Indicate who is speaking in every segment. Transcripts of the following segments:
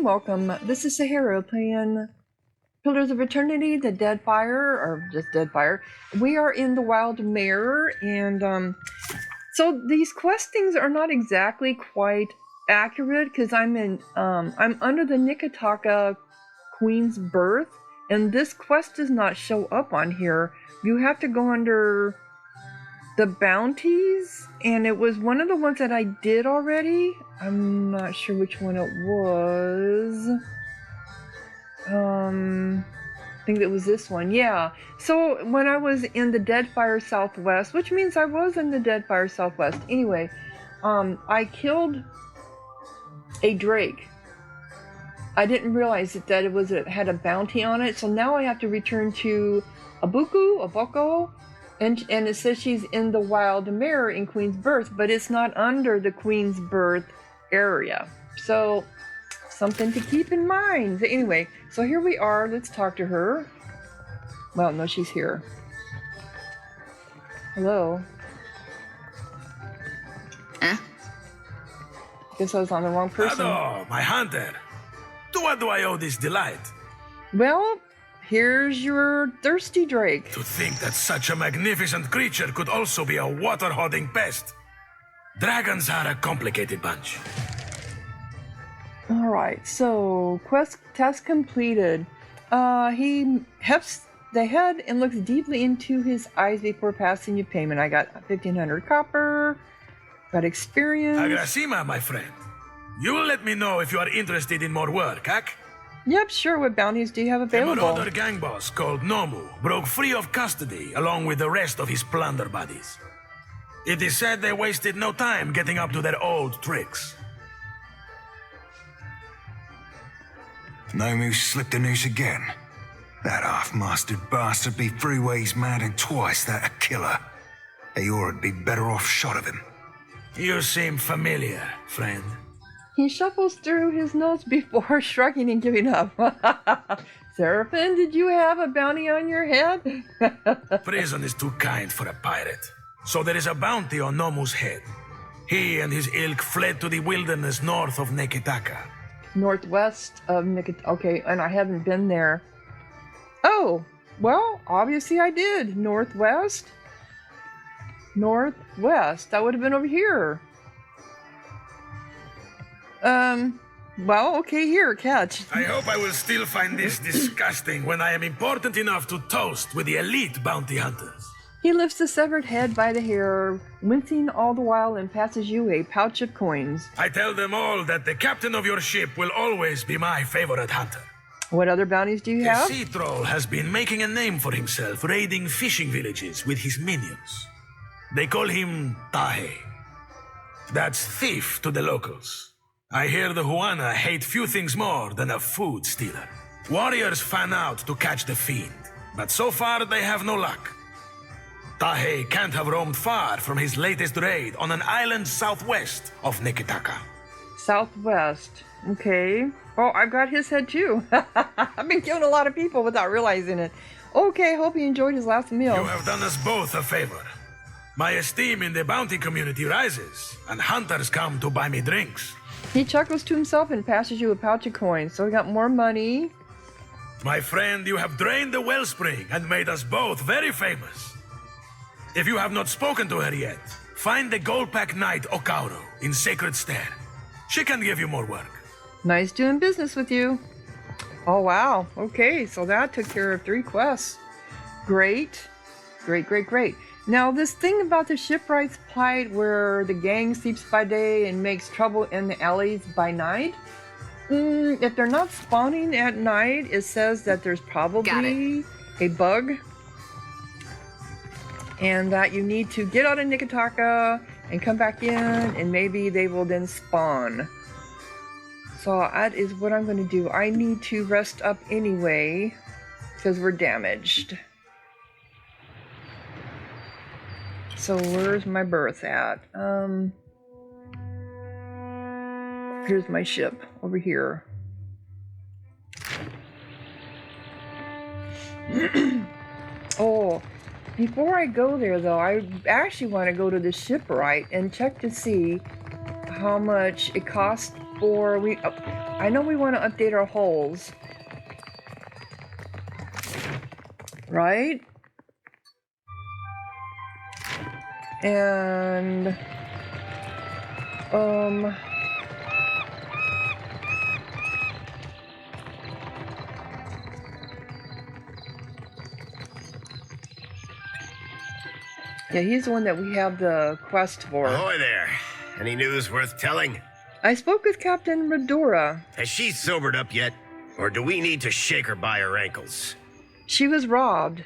Speaker 1: welcome. This is Sahara playing Pillars of Eternity, the Deadfire, or just Deadfire. We are in the Wild Mare, and so these questings are not exactly quite accurate because I'm under the Nikitaka Queen's Birth, and this quest does not show up on here. You have to go under the Bounties, and it was one of the ones that I did already. I'm not sure which one it was. I think it was this one. Yeah. So when I was in the Deadfire Southwest, which means I was in the Deadfire Southwest. Anyway, I killed a drake. I didn't realize that it had a bounty on it. So now I have to return to Aboko. And it says she's in the Wild Mare in Queen's Birth, but it's not under the Queen's Birth area. So, something to keep in mind. Anyway, so here we are. Let's talk to her. Well, no, she's here. Hello. Guess I was on the wrong person.
Speaker 2: Hello, my hunter. To what do I owe this delight?
Speaker 1: Well, here's your thirsty drake.
Speaker 2: To think that such a magnificent creature could also be a water-hoarding pest. Dragons are a complicated bunch.
Speaker 1: Alright, so quest task completed. He hefts the head and looks deeply into his eyes before passing you payment. I got 1,500 copper, got experience.
Speaker 2: Agrasima, my friend. You will let me know if you are interested in more work, Ak?
Speaker 1: Yep, sure. What bounties do you have
Speaker 2: A
Speaker 1: available?
Speaker 2: marauder gang boss called Nomu broke free of custody along with the rest of his plunder buddies. It is said they wasted no time getting up to their old tricks.
Speaker 3: Nomu slipped a noose again. That half-mastered bastard be three ways mad and twice that a killer. Eoya'd be better off shot of him.
Speaker 2: You seem familiar, friend.
Speaker 1: He shuffles through his notes before shrugging and giving up. Seraphim, did you have a bounty on your head?
Speaker 2: Prison is too kind for a pirate. So there is a bounty on Nomu's head. He and his ilk fled to the wilderness north of Nekitaka.
Speaker 1: Northwest of Nikitaka. Okay, and I haven't been there. Oh, well, obviously I did. Northwest? Northwest. That would have been over here. Well, okay, here, catch.
Speaker 2: I hope I will still find this disgusting when I am important enough to toast with the elite bounty hunters.
Speaker 1: He lifts the severed head by the hair, wincing all the while, and passes you a pouch of coins.
Speaker 2: I tell them all that the captain of your ship will always be my favorite hunter.
Speaker 1: What other bounties do you
Speaker 2: The
Speaker 1: have?
Speaker 2: sea troll has been making a name for himself raiding fishing villages with his minions. They call him Tahe. That's thief to the locals. I hear the Huana hate few things more than a food stealer. Warriors fan out to catch the fiend, but so far they have no luck. Tahe can't have roamed far from his latest raid on an island southwest of Nikitaka.
Speaker 1: Southwest. Okay. Oh, I've got his head too. I've been killing a lot of people without realizing it. Okay, hope he enjoyed his last meal.
Speaker 2: You have done us both a favor. My esteem in the bounty community rises, and hunters come to buy me drinks.
Speaker 1: He chuckles to himself and passes you a pouch of coins. So we got more money.
Speaker 2: My friend, you have drained the wellspring and made us both very famous. If you have not spoken to her yet, find the Goldpack Knight Okauro in Sacred Stair. She can give you more work.
Speaker 1: Nice doing business with you. Oh, wow. Okay, so that took care of 3 quests. Great. Great. Now, this thing about the shipwright's plight where the gang sleeps by day and makes trouble in the alleys by night, if they're not spawning at night, it says that there's probably a bug and that you need to get out of Nikitaka and come back in and maybe they will then spawn. So that is what I'm going to do. I need to rest up anyway because we're damaged. So where's my berth at? Here's my ship over here. Oh, before I go there though, I actually want to go to the shipwright and check to see how much it costs for I know we want to update our hulls, right? And yeah, he's the one that we have the quest for.
Speaker 4: Ahoy there. Any news worth telling?
Speaker 1: I spoke with Captain Redora.
Speaker 4: Has she sobered up yet? Or do we need to shake her by her ankles?
Speaker 1: She was robbed.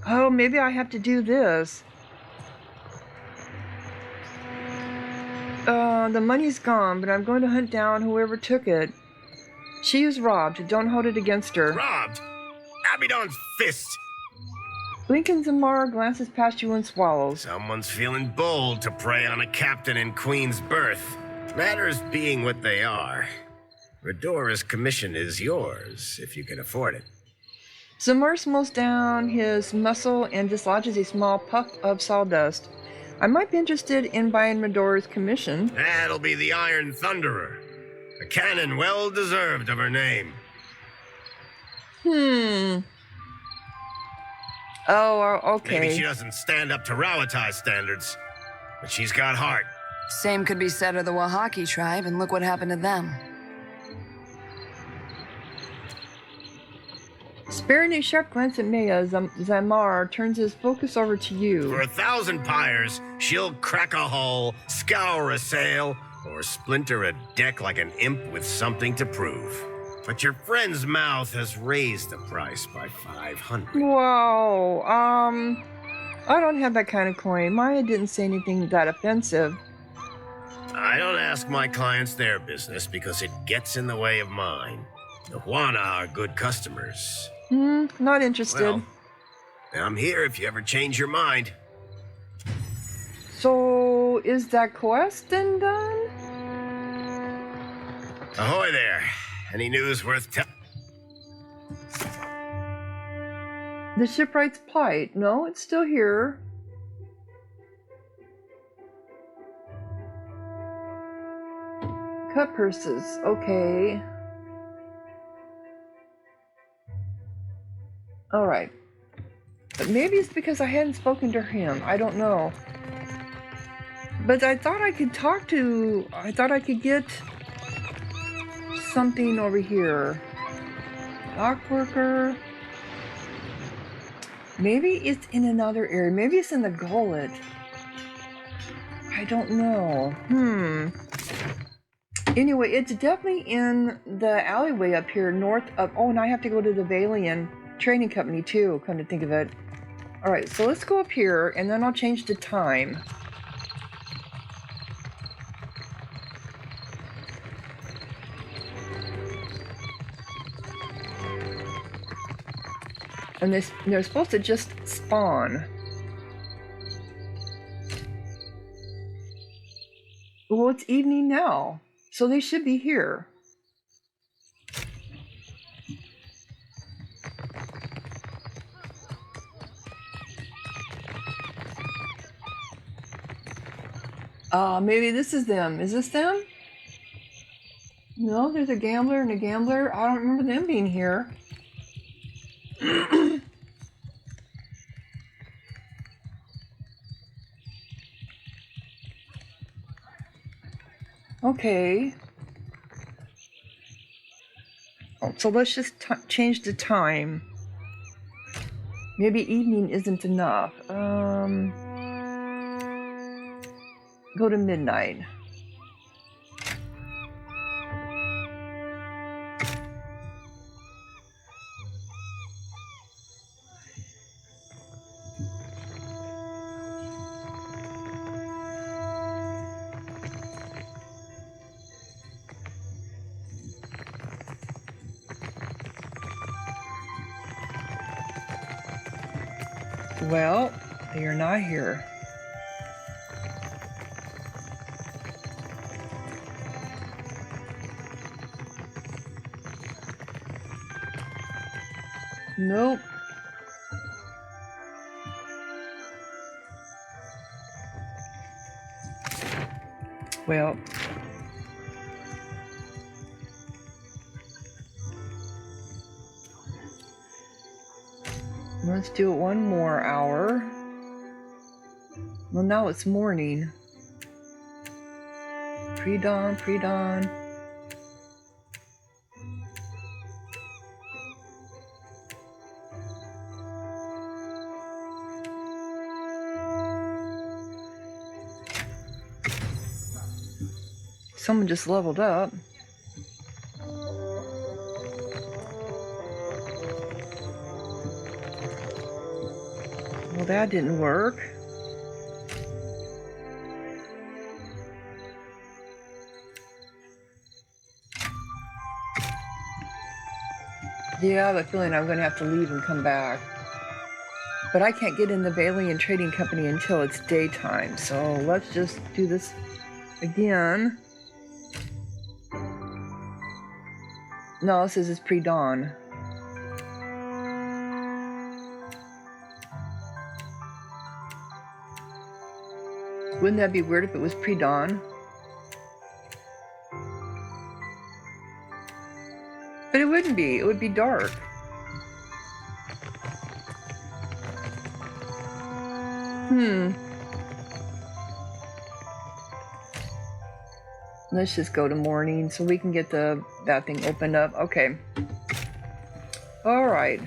Speaker 1: Oh, maybe I have to do this. The money's gone, but I'm going to hunt down whoever took it. She was robbed. Don't hold it against her.
Speaker 4: Robbed? Abaddon's fist!
Speaker 1: Lincoln Zamar glances past you and swallows.
Speaker 4: Someone's feeling bold to prey on a captain in Queen's berth. Matters being what they are. Redora's commission is yours, if you can afford it.
Speaker 1: Zamar smells down his muscle and dislodges a small puff of sawdust. I might be interested in buying Redora's commission.
Speaker 4: That'll be the Iron Thunderer. A cannon well deserved of her name.
Speaker 1: Oh, okay.
Speaker 4: Maybe she doesn't stand up to Rawatai standards, but she's got heart.
Speaker 5: Same could be said of the Wahaki tribe, and look what happened to them.
Speaker 1: Sparing a sharp glance at Maya, Zamar turns his focus over to you.
Speaker 4: For 1,000 pyres, she'll crack a hull, scour a sail, or splinter a deck like an imp with something to prove. But your friend's mouth has raised the price by 500.
Speaker 1: Whoa, I don't have that kind of coin. Maya didn't say anything that offensive.
Speaker 4: I don't ask my clients their business because it gets in the way of mine. The Huana are good customers.
Speaker 1: Not interested.
Speaker 4: Well, I'm here if you ever change your mind.
Speaker 1: So, is that quest then done?
Speaker 4: Ahoy there. Any news worth telling?
Speaker 1: The shipwright's plight. No, it's still here. Cut purses. Okay. Alright. But maybe it's because I hadn't spoken to him. I don't know. But I thought I could get something over here. Dock worker. Maybe it's in another area. Maybe it's in the gullet. I don't know. Anyway, it's definitely in the alleyway up here north of... Oh, and I have to go to the Valian Trading Company too, come to think of it. Alright, so let's go up here and then I'll change the time. And they're supposed to just spawn. Well, it's evening now, so they should be here. Maybe this is them. Is this them? No, there's a gambler and a gambler. I don't remember them being here. Okay. Oh, so let's just change the time. Maybe evening isn't enough. Go to midnight. Well, you're not here. Nope. Well, Let's do it one more hour. Well, now it's morning. Pre-dawn, pre-dawn. Someone just leveled up. Well, that didn't work. Yeah, I have a feeling I'm going to have to leave and come back. But I can't get in the Valian Trading Company until it's daytime, so let's just do this again. No, it says it's pre-dawn. Wouldn't that be weird if it was pre-dawn? But it wouldn't be. It would be dark. Let's just go to morning so we can get that thing opened up. Okay. All right.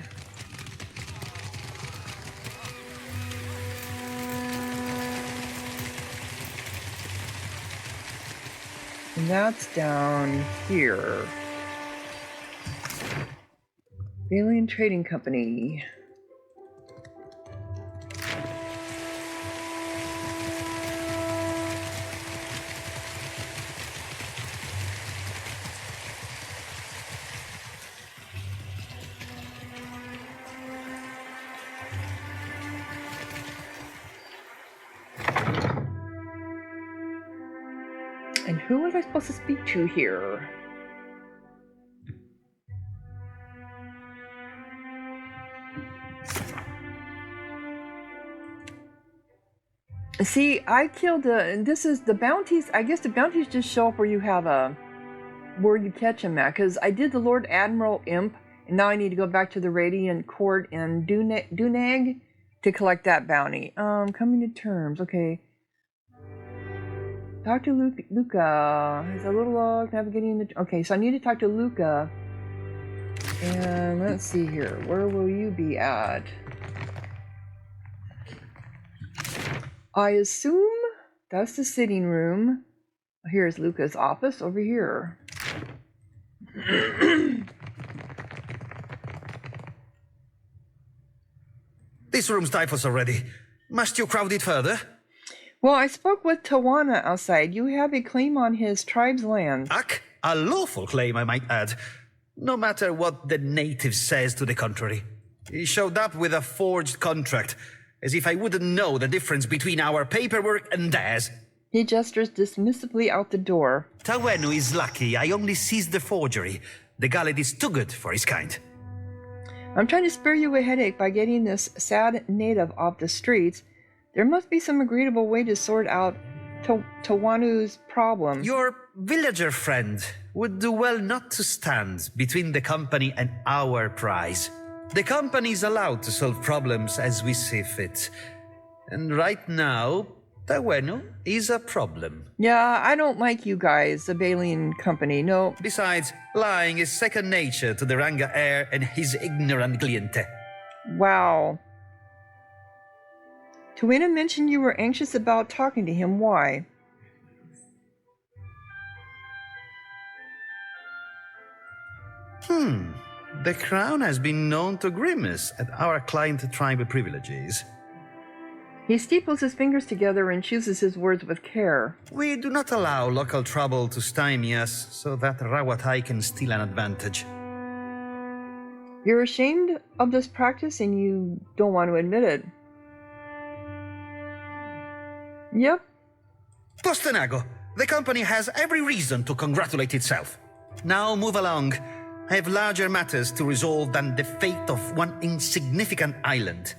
Speaker 1: And that's down here. Alien Trading Company. And who was I supposed to speak to here? See, I killed this is the bounties. I guess the bounties just show up where you have where you catch them at. Because I did the Lord Admiral Imp, and now I need to go back to the Radiant Court in Dunag to collect that bounty. Coming to terms. Okay. Talk to Luca. He's a little log navigating the. Okay, so I need to talk to Luca. And let's see here. Where will you be at? I assume that's the sitting room. Here's Luca's office over here.
Speaker 6: This room's typhus already. Must you crowd it further?
Speaker 1: Well, I spoke with Tawana outside. You have a claim on his tribe's land.
Speaker 6: A lawful claim, I might add. No matter what the native says to the contrary. He showed up with a forged contract, as if I wouldn't know the difference between our paperwork and theirs.
Speaker 1: He gestures dismissively out the door.
Speaker 6: Tawenu is lucky I only seized the forgery. The galley is too good for his kind.
Speaker 1: I'm trying to spare you a headache by getting this sad native off the streets. There must be some agreeable way to sort out Tawanu's problem.
Speaker 6: Your villager friend would do well not to stand between the company and our prize. The company is allowed to solve problems as we see fit. And right now, Tawenu is a problem.
Speaker 1: Yeah, I don't like you guys, the Balian Company, no.
Speaker 6: Besides, lying is second nature to the Ranga heir and his ignorant cliente.
Speaker 1: Wow. Tawena mentioned you were anxious about talking to him. Why?
Speaker 6: The crown has been known to grimace at our client tribal privileges.
Speaker 1: He steeples his fingers together and chooses his words with care.
Speaker 6: We do not allow local trouble to stymie us so that Rawatai can steal an advantage.
Speaker 1: You're ashamed of this practice and you don't want to admit it. Yep.
Speaker 6: Postenago, the company has every reason to congratulate itself. Now move along. I have larger matters to resolve than the fate of one insignificant island.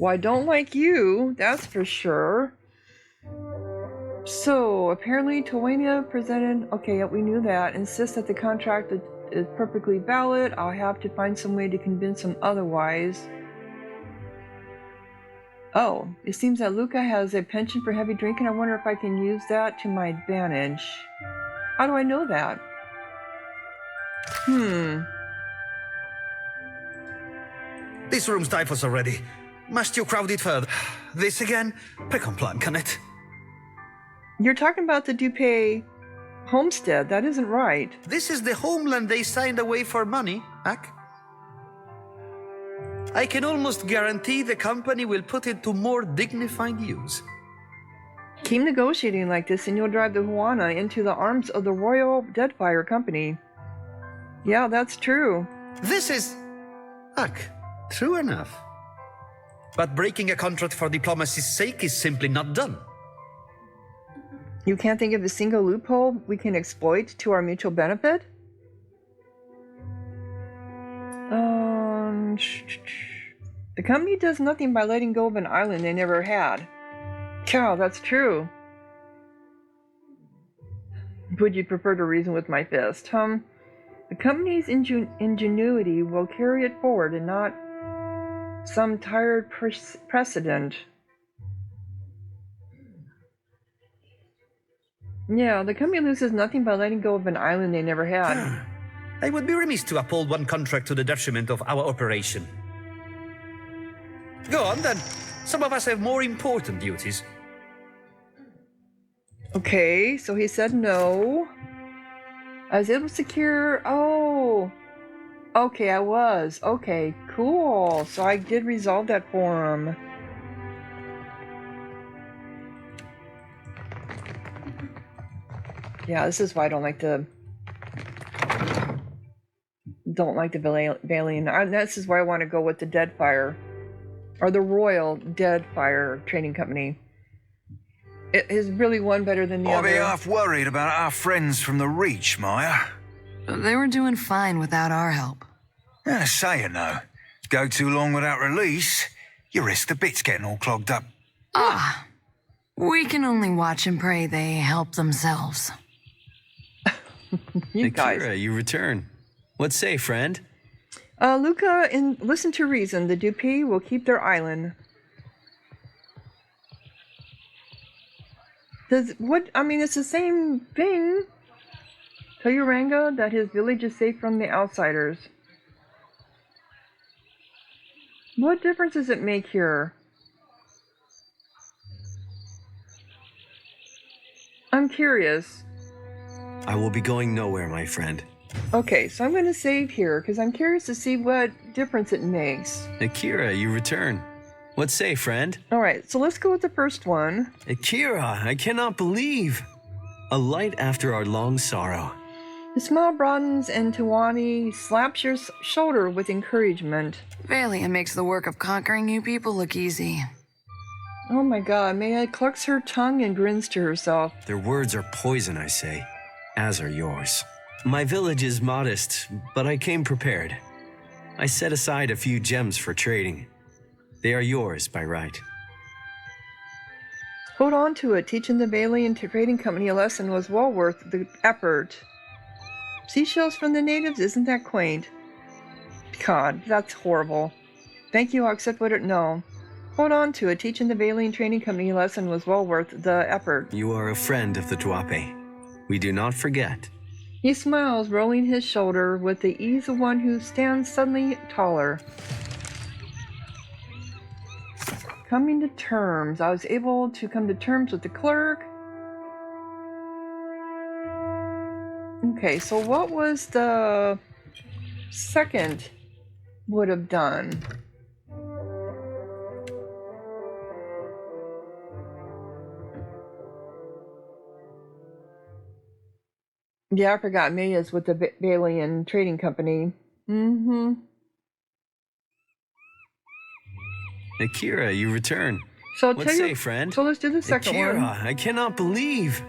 Speaker 1: Well, I don't like you, that's for sure. So, apparently Tawena presented, okay, we knew that, insists that the contract is perfectly valid. I'll have to find some way to convince him otherwise. Oh, it seems that Luca has a penchant for heavy drinking. I wonder if I can use that to my advantage. How do I know that?
Speaker 6: This room's typhus already. Must you crowd it further? This again? Pick on plan, can it?
Speaker 1: You're talking about the Dupay homestead. That isn't right.
Speaker 6: This is the homeland they signed away for money, Ak. I can almost guarantee the company will put it to more dignified use.
Speaker 1: Keep negotiating like this and you'll drive the Juana into the arms of the Royal Deadfire Company. Yeah, that's true.
Speaker 6: This is... Ak, true enough. But breaking a contract for diplomacy's sake is simply not done.
Speaker 1: You can't think of a single loophole we can exploit to our mutual benefit? The company does nothing by letting go of an island they never had. Cow, that's true. Would you prefer to reason with my fist? The company's ingenuity will carry it forward and not some tired precedent. Yeah, the company loses nothing by letting go of an island they never had.
Speaker 6: I would be remiss to uphold one contract to the detriment of our operation. Go on then. Some of us have more important duties.
Speaker 1: Okay, so he said no. I was able to secure... Oh! Okay, I was. Okay, cool. So I did resolve that for him. Yeah, this is why I don't like the Valiant. This is why I want to go with the Deadfire. Or the Royal Deadfire Trading Company. It is really one better than the
Speaker 3: I'll
Speaker 1: other.
Speaker 3: be half worried about our friends from the Reach, Maya.
Speaker 5: They were doing fine without our help.
Speaker 3: Saying no. Go too long without release, you risk the bits getting all clogged up.
Speaker 5: We can only watch and pray they help themselves.
Speaker 1: You guys.
Speaker 7: Akira, you return. What say, friend?
Speaker 1: Luca, listen to reason. The Dupay will keep their island. It's the same thing. Tell Uranga that his village is safe from the outsiders. What difference does it make here? I'm curious.
Speaker 7: I will be going nowhere, my friend.
Speaker 1: Okay, so I'm going to save here because I'm curious to see what difference it makes.
Speaker 7: Akira, you return. What say, friend?
Speaker 1: Alright, so let's go with the first one.
Speaker 7: Akira, I cannot believe. A light after our long sorrow.
Speaker 1: The smile broadens and Tawani slaps your shoulder with encouragement.
Speaker 5: Valiant makes the work of conquering you people look easy.
Speaker 1: Oh my god, Maya clucks her tongue and grins to herself.
Speaker 7: Their words are poison, I say, as are yours. My village is modest, but I came prepared. I set aside a few gems for trading. They are yours by right.
Speaker 1: Hold on to it. Teaching the Valiant Trading Company a lesson was well worth the effort. Seashells from the natives, isn't that quaint? God, that's horrible. Thank you, I'll accept what it... No. Hold on to it. Teaching the Valiant Trading Company a lesson was well worth the effort.
Speaker 7: You are a friend of the Tuape. We do not forget.
Speaker 1: He smiles, rolling his shoulder with the ease of one who stands suddenly taller. Coming to terms. I was able to come to terms with the clerk. Okay, so what was the second would have done? Yeah, I forgot. Maya's with the Valiant Trading Company.
Speaker 7: Akira, you return.
Speaker 1: So
Speaker 7: What say, friend?
Speaker 1: So let's do the second
Speaker 7: Akira,
Speaker 1: one.
Speaker 7: I cannot believe.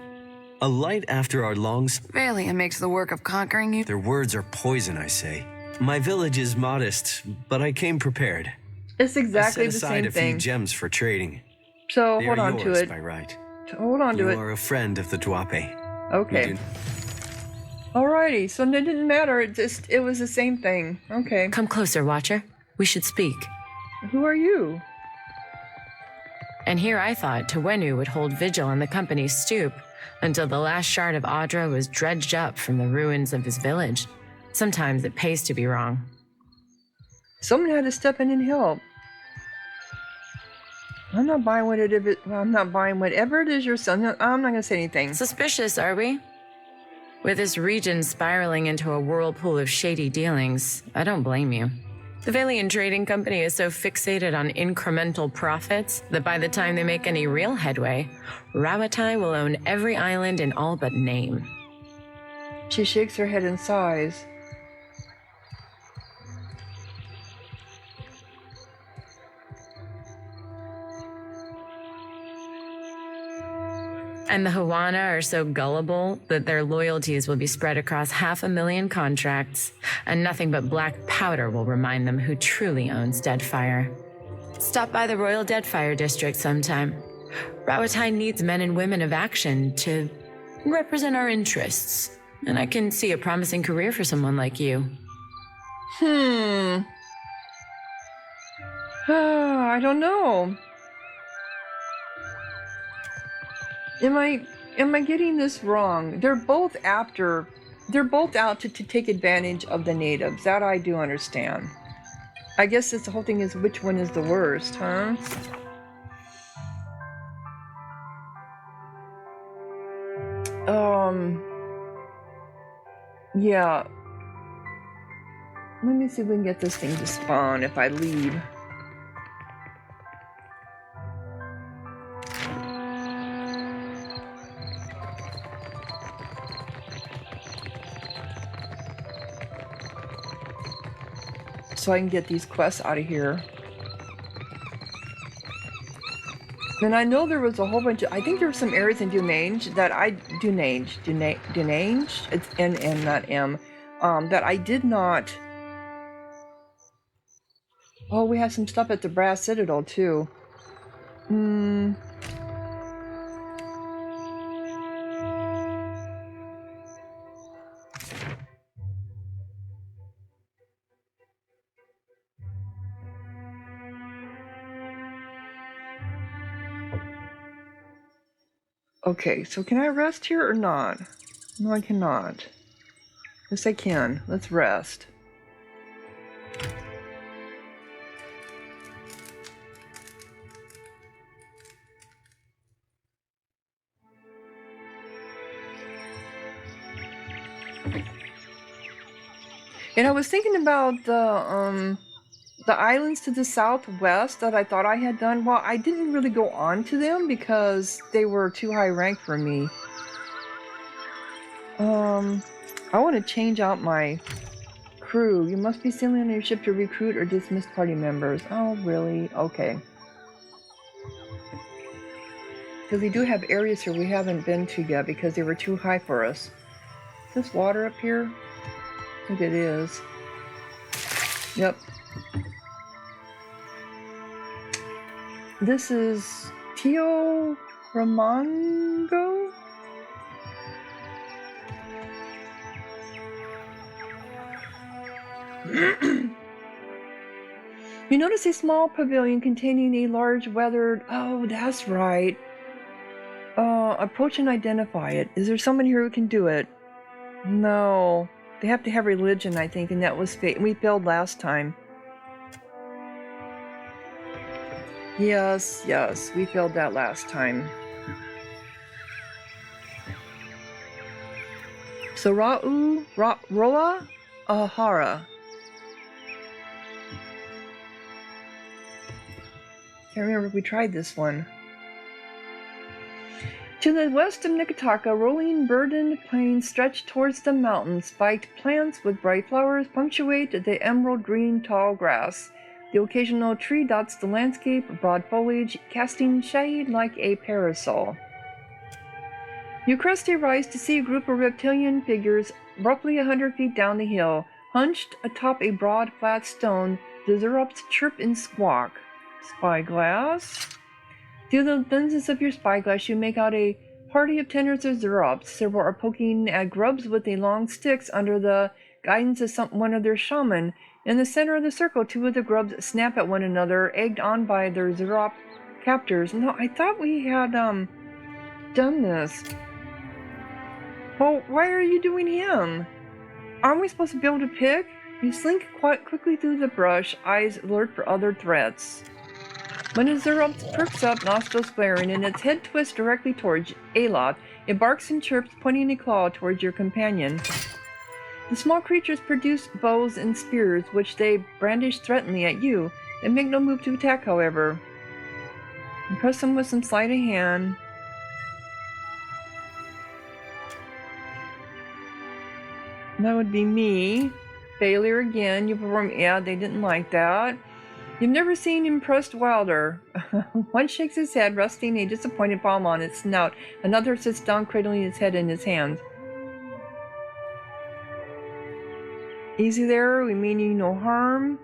Speaker 7: A light after our long...
Speaker 5: Valiant makes the work of conquering you.
Speaker 7: Their words are poison, I say. My village is modest, but I came prepared.
Speaker 1: It's exactly
Speaker 7: I
Speaker 1: the
Speaker 7: set aside
Speaker 1: same
Speaker 7: a few
Speaker 1: thing.
Speaker 7: gems for trading.
Speaker 1: So
Speaker 7: They
Speaker 1: hold
Speaker 7: are
Speaker 1: on to
Speaker 7: yours
Speaker 1: it.
Speaker 7: by right.
Speaker 1: Hold on to
Speaker 7: You
Speaker 1: it.
Speaker 7: are a friend of the Tuape.
Speaker 1: Okay.
Speaker 7: We do-
Speaker 1: Alrighty, so it didn't matter. It was the same thing. Okay.
Speaker 5: Come closer, Watcher. We should speak.
Speaker 1: Who are you?
Speaker 5: And here I thought Tawenu would hold vigil on the company's stoop until the last shard of Audra was dredged up from the ruins of his village. Sometimes it pays to be wrong.
Speaker 1: Someone had to step in and help. I'm not buying I'm not buying whatever it is you're selling. I'm not gonna say anything.
Speaker 5: Suspicious, are we? With this region spiraling into a whirlpool of shady dealings, I don't blame you. The Valian Trading Company is so fixated on incremental profits that by the time they make any real headway, Rawatai will own every island in all but name.
Speaker 1: She shakes her head and sighs.
Speaker 5: And the Hawana are so gullible that their loyalties will be spread across 500,000 contracts, and nothing but black powder will remind them who truly owns Deadfire. Stop by the Royal Deadfire District sometime. Rawatai needs men and women of action to represent our interests, and I can see a promising career for someone like you.
Speaker 1: I don't know. Am I getting this wrong? They're both out to take advantage of the natives. That I do understand. I guess this whole thing is which one is the worst, huh? Yeah. Let me see if we can get this thing to spawn if I leave. So I can get these quests out of here. And I know there was a whole bunch of, I think there were some areas in Dunange that Dunange, it's N, not M, that I did not. Oh, we have some stuff at the Brass Citadel too. Okay, so can I rest here or not? No, I cannot. Yes, I can. Let's rest. And I was thinking about the islands to the southwest that I thought I had done. Well, I didn't really go on to them because they were too high rank for me. I want to change out my crew. You must be sailing on your ship to recruit or dismiss party members. Oh, really? Okay. Because we do have areas here we haven't been to yet because they were too high for us. Is this water up here? I think it is. Yep. This is Tio Ramongo? You notice a small pavilion containing a large weathered... Oh, that's right. Approach and identify it. Is there someone here who can do it? No. They have to have religion, I think, and that was we failed last time. Yes, we failed that last time. So Roa Ahara. Can't remember if we tried this one. To the west of Nikotaka, rolling burdened plains stretch towards the mountains. Spiked plants with bright flowers punctuate the emerald green tall grass. The occasional tree dots the landscape, broad foliage casting shade like a parasol. You crest a rise to see a group of reptilian figures roughly 100 feet down the hill. Hunched atop a broad flat stone, the Zerops chirp and squawk. Spyglass? Through the lenses of your spyglass, you make out a party of tenors of Zerops. Several are poking at grubs with the long sticks under the guidance of one of their shaman. In the center of the circle, two of the grubs snap at one another, egged on by their Zerop captors. No, I thought we had done this. Well, why are you doing him? Aren't we supposed to be able to pick? You slink quite quickly through the brush, eyes alert for other threats. When a Zerop perks up, nostrils flaring, and its head twists directly towards Aloth, it barks and chirps, pointing a claw towards your companion. The small creatures produce bows and spears, which they brandish threateningly at you. They make no move to attack, however. Impress them with some sleight of hand. That would be me. Failure again. You perform. Yeah, they didn't like that. You've never seen impressed Wilder. One shakes his head, resting a disappointed palm on its snout. Another sits down, cradling his head in his hands. Easy there. We mean you no harm.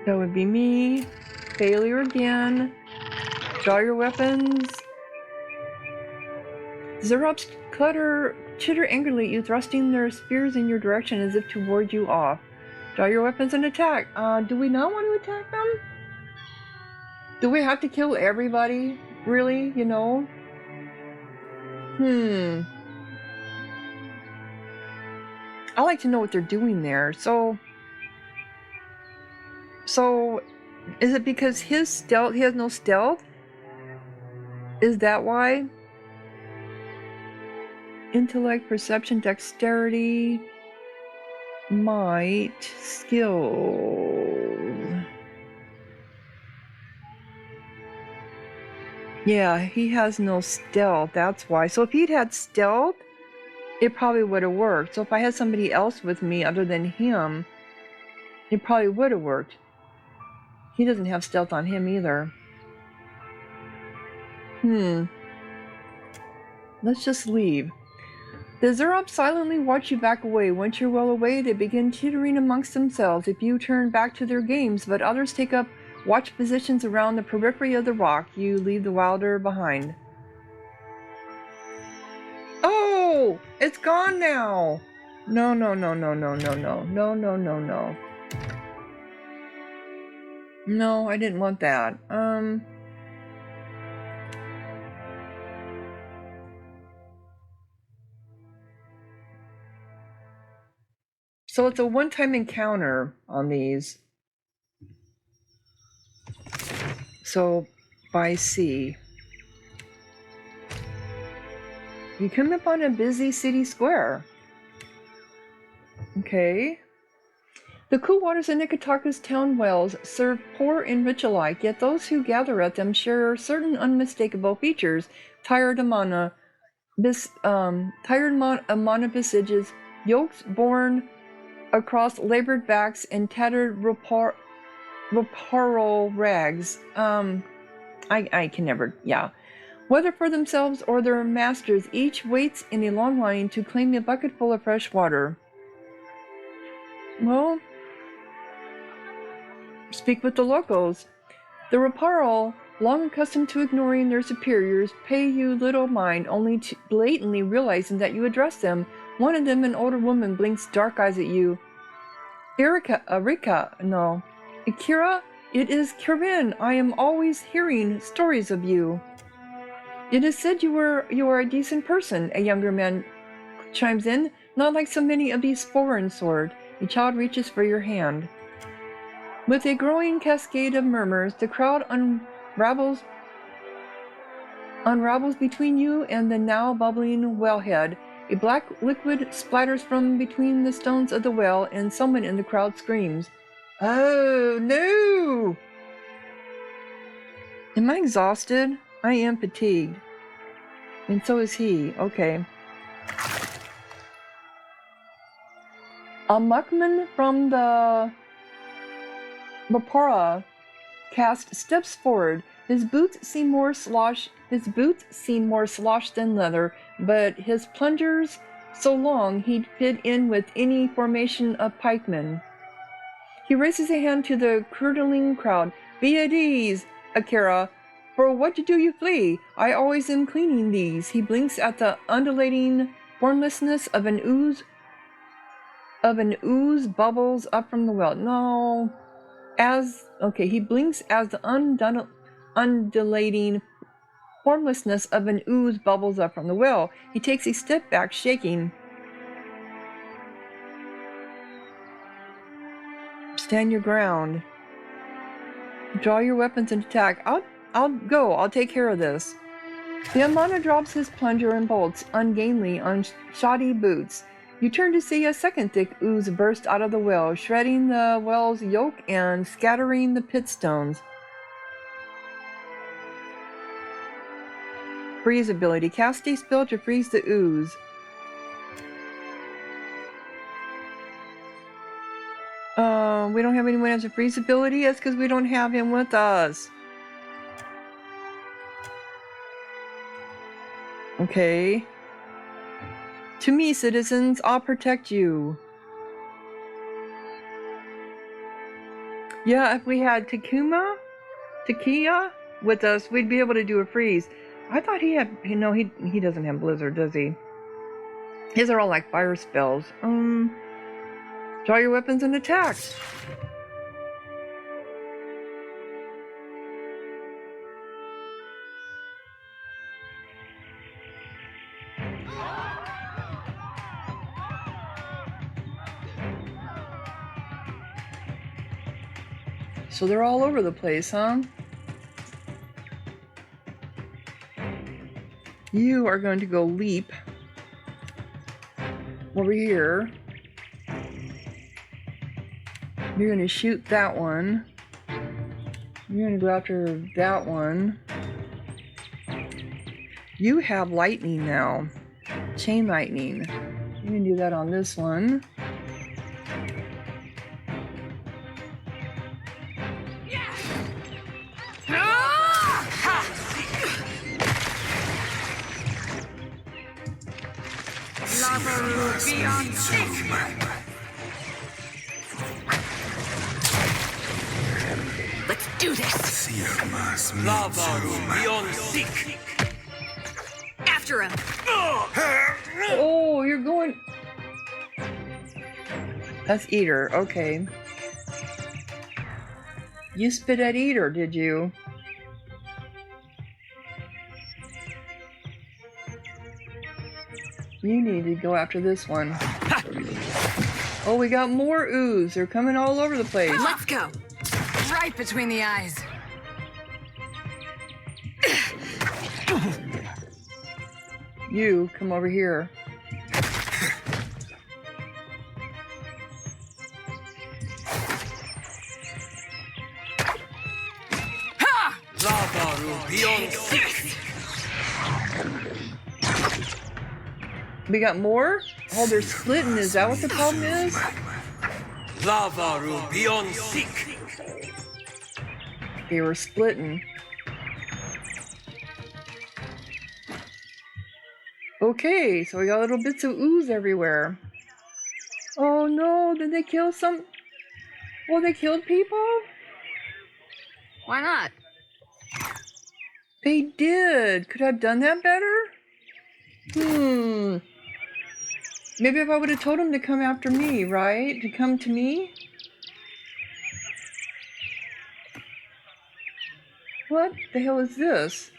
Speaker 1: That would be me. Failure again. Draw your weapons. Zerops chitter angrily at you, thrusting their spears in your direction as if to ward you off. Draw your weapons and attack. Do we not want to attack them? Do we have to kill everybody? Really? You know? I like to know what they're doing there. So is it because his stealth, he has no stealth? Is that why? Intellect, perception, dexterity, might, skills. Yeah, he has no stealth, that's why. So if he'd had stealth, it probably would have worked. So if I had somebody else with me other than him, it probably would have worked. He doesn't have stealth on him either. Let's just leave. The Zerops silently watch you back away. Once you're well away, they begin chittering amongst themselves. A few turn back to their games, but others take up watch positions around the periphery of the rock. You leave the Wilder behind. Oh! It's gone now! No. No, I didn't want that. So it's a one-time encounter on these. So, by sea. You come up on a busy city square. Okay. The cool waters of Nikitaka's town wells serve poor and rich alike, yet those who gather at them share certain unmistakable features. Tired amana visages, yokes borne across labored backs, and tattered reparal rags. I can never, yeah. Whether for themselves or their masters, each waits in a long line to claim a bucket full of fresh water. Well, speak with the locals. The reparal, long accustomed to ignoring their superiors, pay you little mind, only to blatantly realizing that you address them. One of them, an older woman, blinks dark eyes at you. Akira, it is Kirin. I am always hearing stories of you. It is said you are a decent person, a younger man chimes in, not like so many of these foreign sort. A child reaches for your hand. With a growing cascade of murmurs, the crowd unravels between you and the now bubbling wellhead. A black liquid splatters from between the stones of the well, and someone in the crowd screams. Oh, no! Am I exhausted? I am fatigued. And so is he. Okay. A muckman from the Mapara cast steps forward. His boots seem more sloshed than leather, but his plungers so long he'd fit in with any formation of pikemen. He raises a hand to the curdling crowd. Be at ease, Akira. For what do you flee? I always am cleaning these. He blinks at the undulating formlessness of an ooze. Bubbles up from the well. No. He blinks as the undulating formlessness of an ooze bubbles up from the well. He takes a step back, shaking. Stand your ground. Draw your weapons and attack. I'll go. I'll take care of this. The Amana drops his plunger and bolts, ungainly, on shoddy boots. You turn to see a second thick ooze burst out of the well, shredding the well's yolk and scattering the pit stones. Freeze ability. Cast a spell to freeze the ooze. We don't have anyone who has a freeze ability. That's because we don't have him with us. Okay. To me, citizens, I'll protect you. Yeah, if we had Takia with us, we'd be able to do a freeze. I thought he had, he doesn't have Blizzard, does he? His are all like fire spells. Draw your weapons and attack. So they're all over the place, huh? You are going to go leap over here. You're going to shoot that one. You're going to go after that one. You have lightning now. Chain lightning. You can do that on this one.
Speaker 8: Let's do this. After him.
Speaker 1: Oh, you're going. That's Eater. Okay. You spit at Eater, did you? You need to go after this one. Oh, we got more ooze. They're coming all over the place.
Speaker 8: Let's go. Right between the eyes.
Speaker 1: You, come over here. We got more? Oh, they're splitting. Is that what the problem is? They were splitting. Okay, so we got little bits of ooze everywhere. Oh no, did they kill some? Well, they killed people?
Speaker 8: Why not?
Speaker 1: They did. Could I have done that better? Maybe if I would have told them to come after me, right? To come to me? What the hell is this?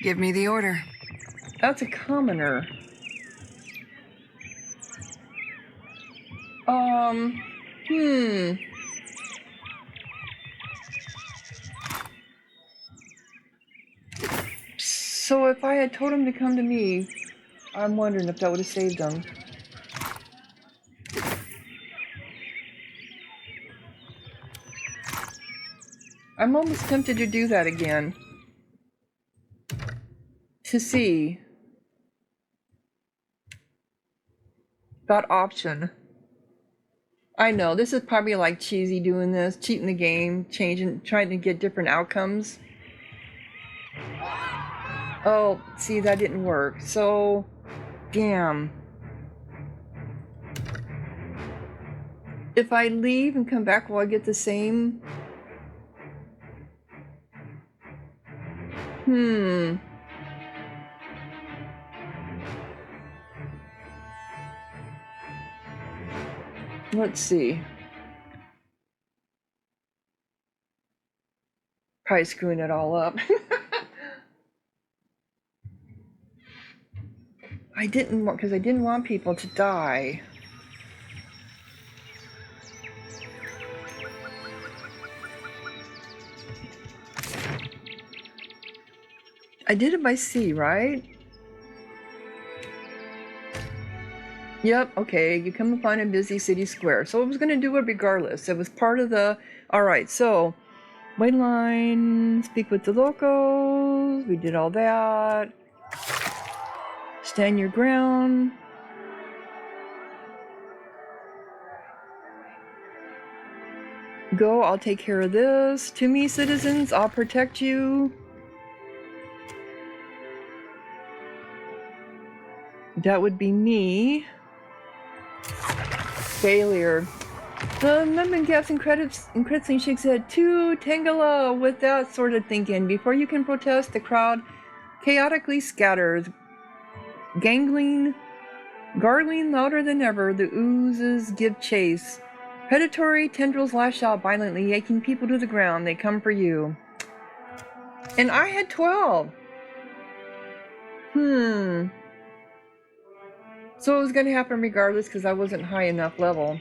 Speaker 8: Give me the order.
Speaker 1: That's a commoner. So if I had told him to come to me, I'm wondering if that would have saved him. I'm almost tempted to do that again. To see. That option. I know, this is probably like cheesy doing this, cheating the game, trying to get different outcomes. Oh, see, that didn't work. So, damn. If I leave and come back, will I get the same? Let's see. Probably screwing it all up. I didn't want, because I didn't want people to die. I did it by sea, right? Yep, okay, you come upon a busy city square. So I was going to do it regardless. It was part of the... Alright, so... Wait line, speak with the locals. We did all that. Stand your ground. Go, I'll take care of this. To me, citizens, I'll protect you. That would be me. Failure. The amendment gaps and credits and shakes head to Tangela with that sort of thinking. Before you can protest, the crowd chaotically scatters. Gargling louder than ever, the oozes give chase. Predatory tendrils lash out violently, yanking people to the ground. They come for you. And I had 12. So it was going to happen regardless because I wasn't high enough level.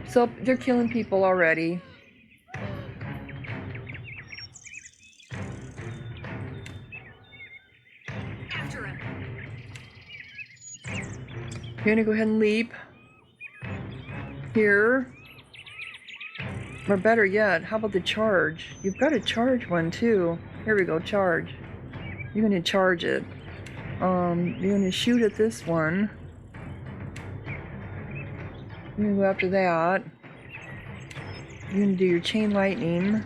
Speaker 1: So they're killing people already.
Speaker 8: After him.
Speaker 1: You're gonna go ahead and leap. Here. Or better yet, how about the charge? You've got a charge one too. Here we go, charge. You're gonna charge it. You're gonna shoot at this one. You're gonna go after that. You're gonna do your chain lightning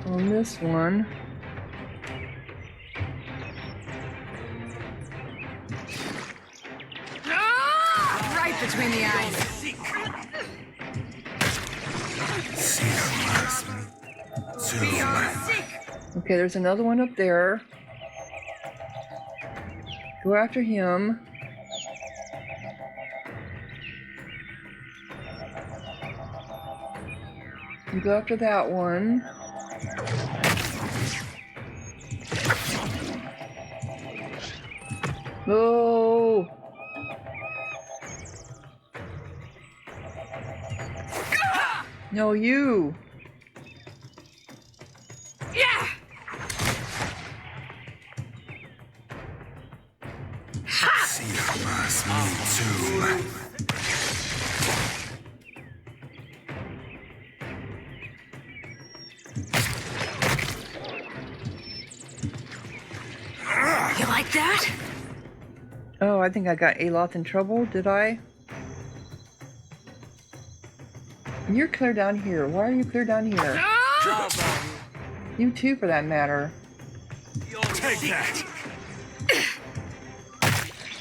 Speaker 1: on this one.
Speaker 8: Right between the eyes.
Speaker 1: Okay, there's another one up there. Go after him. You go after that one. Oh! No, you!
Speaker 8: Yeah! You like that?
Speaker 1: Oh, I think I got Aloth in trouble, did I? You're clear down here. Why are you clear down here? You too, for that matter.
Speaker 2: Take that!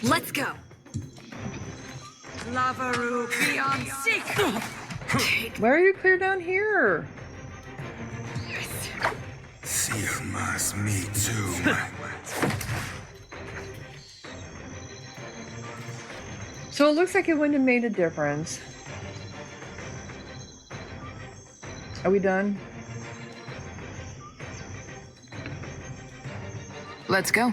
Speaker 8: Let's go. Lavaru beyond sick.
Speaker 1: Why are you clear down here?
Speaker 3: Me too.
Speaker 1: So it looks like it wouldn't have made a difference. Are we done?
Speaker 8: Let's go.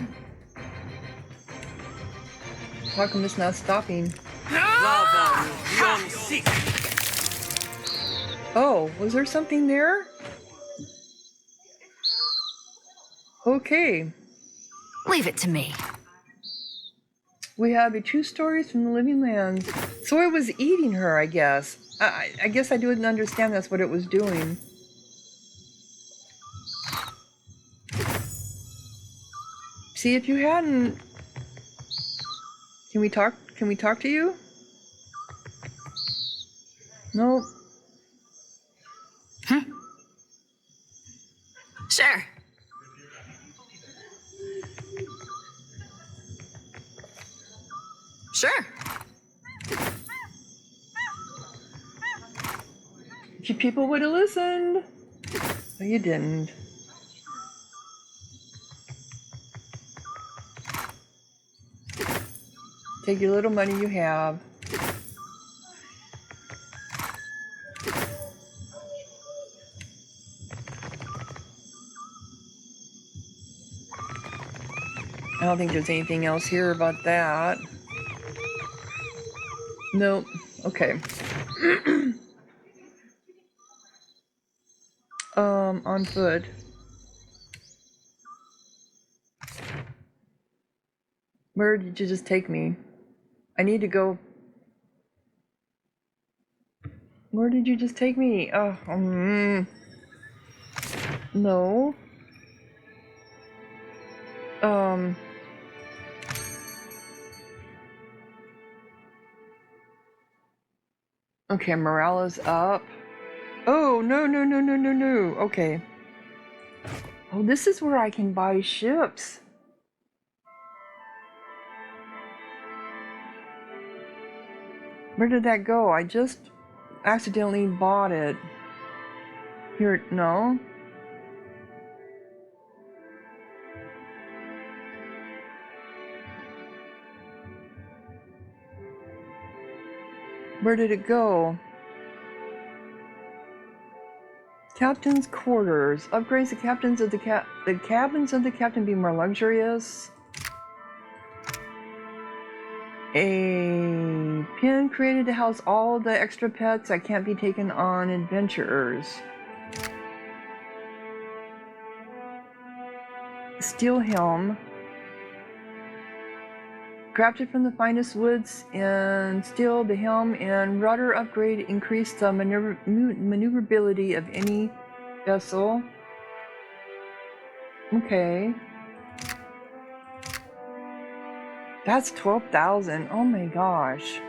Speaker 1: How come it's not stopping? Oh, was there something there? Okay.
Speaker 8: Leave it to me.
Speaker 1: We have a true stories from the living lands. So it was eating her, I guess. I guess I didn't understand that's what it was doing. See, if you hadn't... Can we talk to you? Nope.
Speaker 8: Sure. Sure.
Speaker 1: You people would have listened. But you didn't. Take your little money you have. I don't think there's anything else here about that. Nope. Okay. On foot. Where did you just take me? I need to go. Where did you just take me? Oh, no. Okay, morale is up. Oh, no, no, no, no, no, no. Okay. Oh, this is where I can buy ships. Where did that go? I just accidentally bought it. Here, no. Where did it go? Captain's quarters. Upgrades the captains of the cabins of the captain be more luxurious. A pen created to house all the extra pets that can't be taken on adventurers. Steel helm. Crafted from the finest woods and steel, the helm and rudder upgrade increase the maneuverability of any vessel. Okay. That's 12,000. Oh my gosh.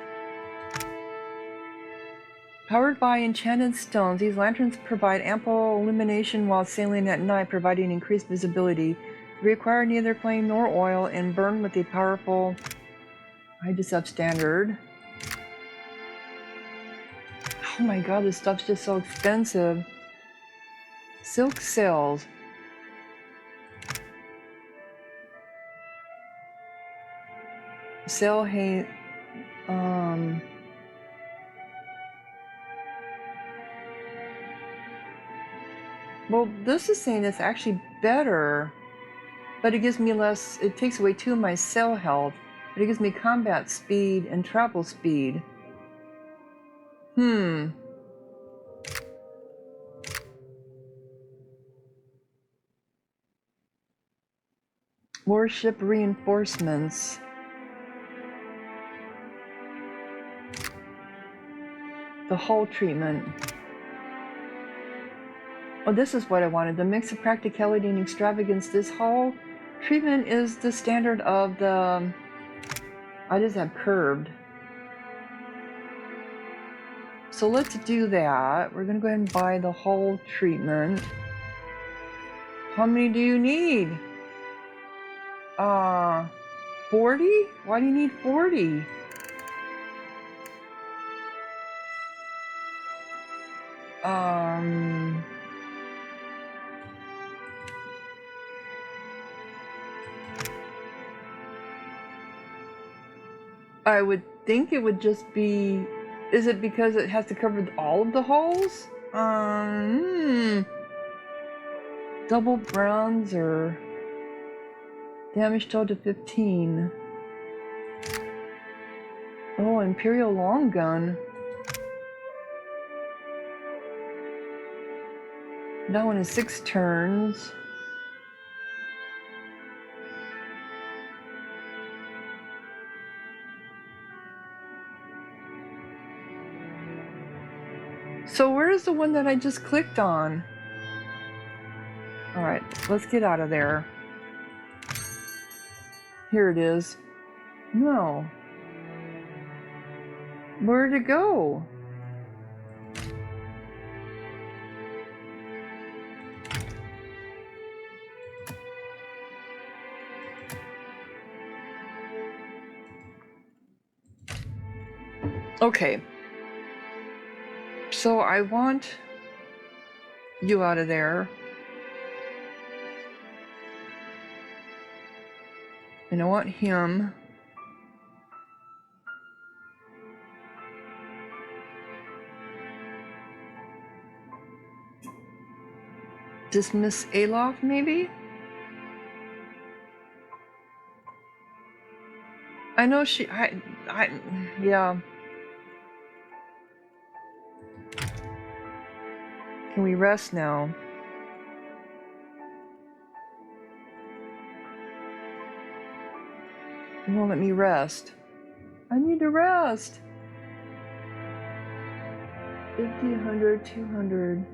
Speaker 1: Powered by enchanted stones, these lanterns provide ample illumination while sailing at night, providing increased visibility. They require neither flame nor oil and burn with a powerful... I just have standard. Oh my god, this stuff's just so expensive. Silk sails. Sail hay. Well, this is saying it's actually better, but it gives me less. It takes away 2 of my sail health, but it gives me combat speed and travel speed. Warship reinforcements. The hull treatment. Oh, this is what I wanted. The mix of practicality and extravagance. This hull treatment is the standard of the... I just have curved. So let's do that. We're gonna go ahead and buy the hull treatment. How many do you need? 40? Why do you need 40? I would think it would just be... Is it because it has to cover all of the hulls? Double browns or... Damage total to 15. Oh, Imperial long gun. That one is 6 turns. So where's the one that I just clicked on? Alright, let's get out of there. Here it is. No. Where'd it go? Okay. So I want you out of there. And I want him. Dismiss Alof, maybe? I know she, yeah. Can we rest now? It won't let me rest. I need to rest. 50, 100, 200.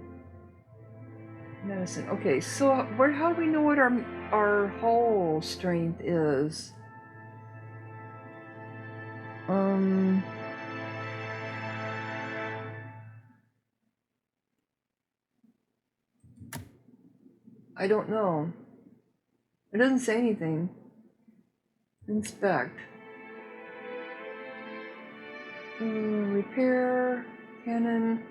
Speaker 1: Medicine. Okay, so how do we know what our hull strength is? I don't know. It doesn't say anything. Inspect. Repair. Cannon.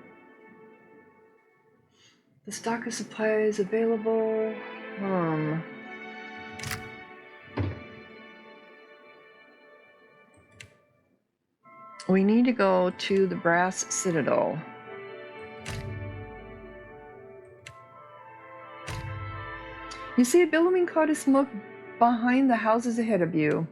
Speaker 1: The stock of supplies available. We need to go to the Brass Citadel. You see a billowing cloud of smoke behind the houses ahead of you.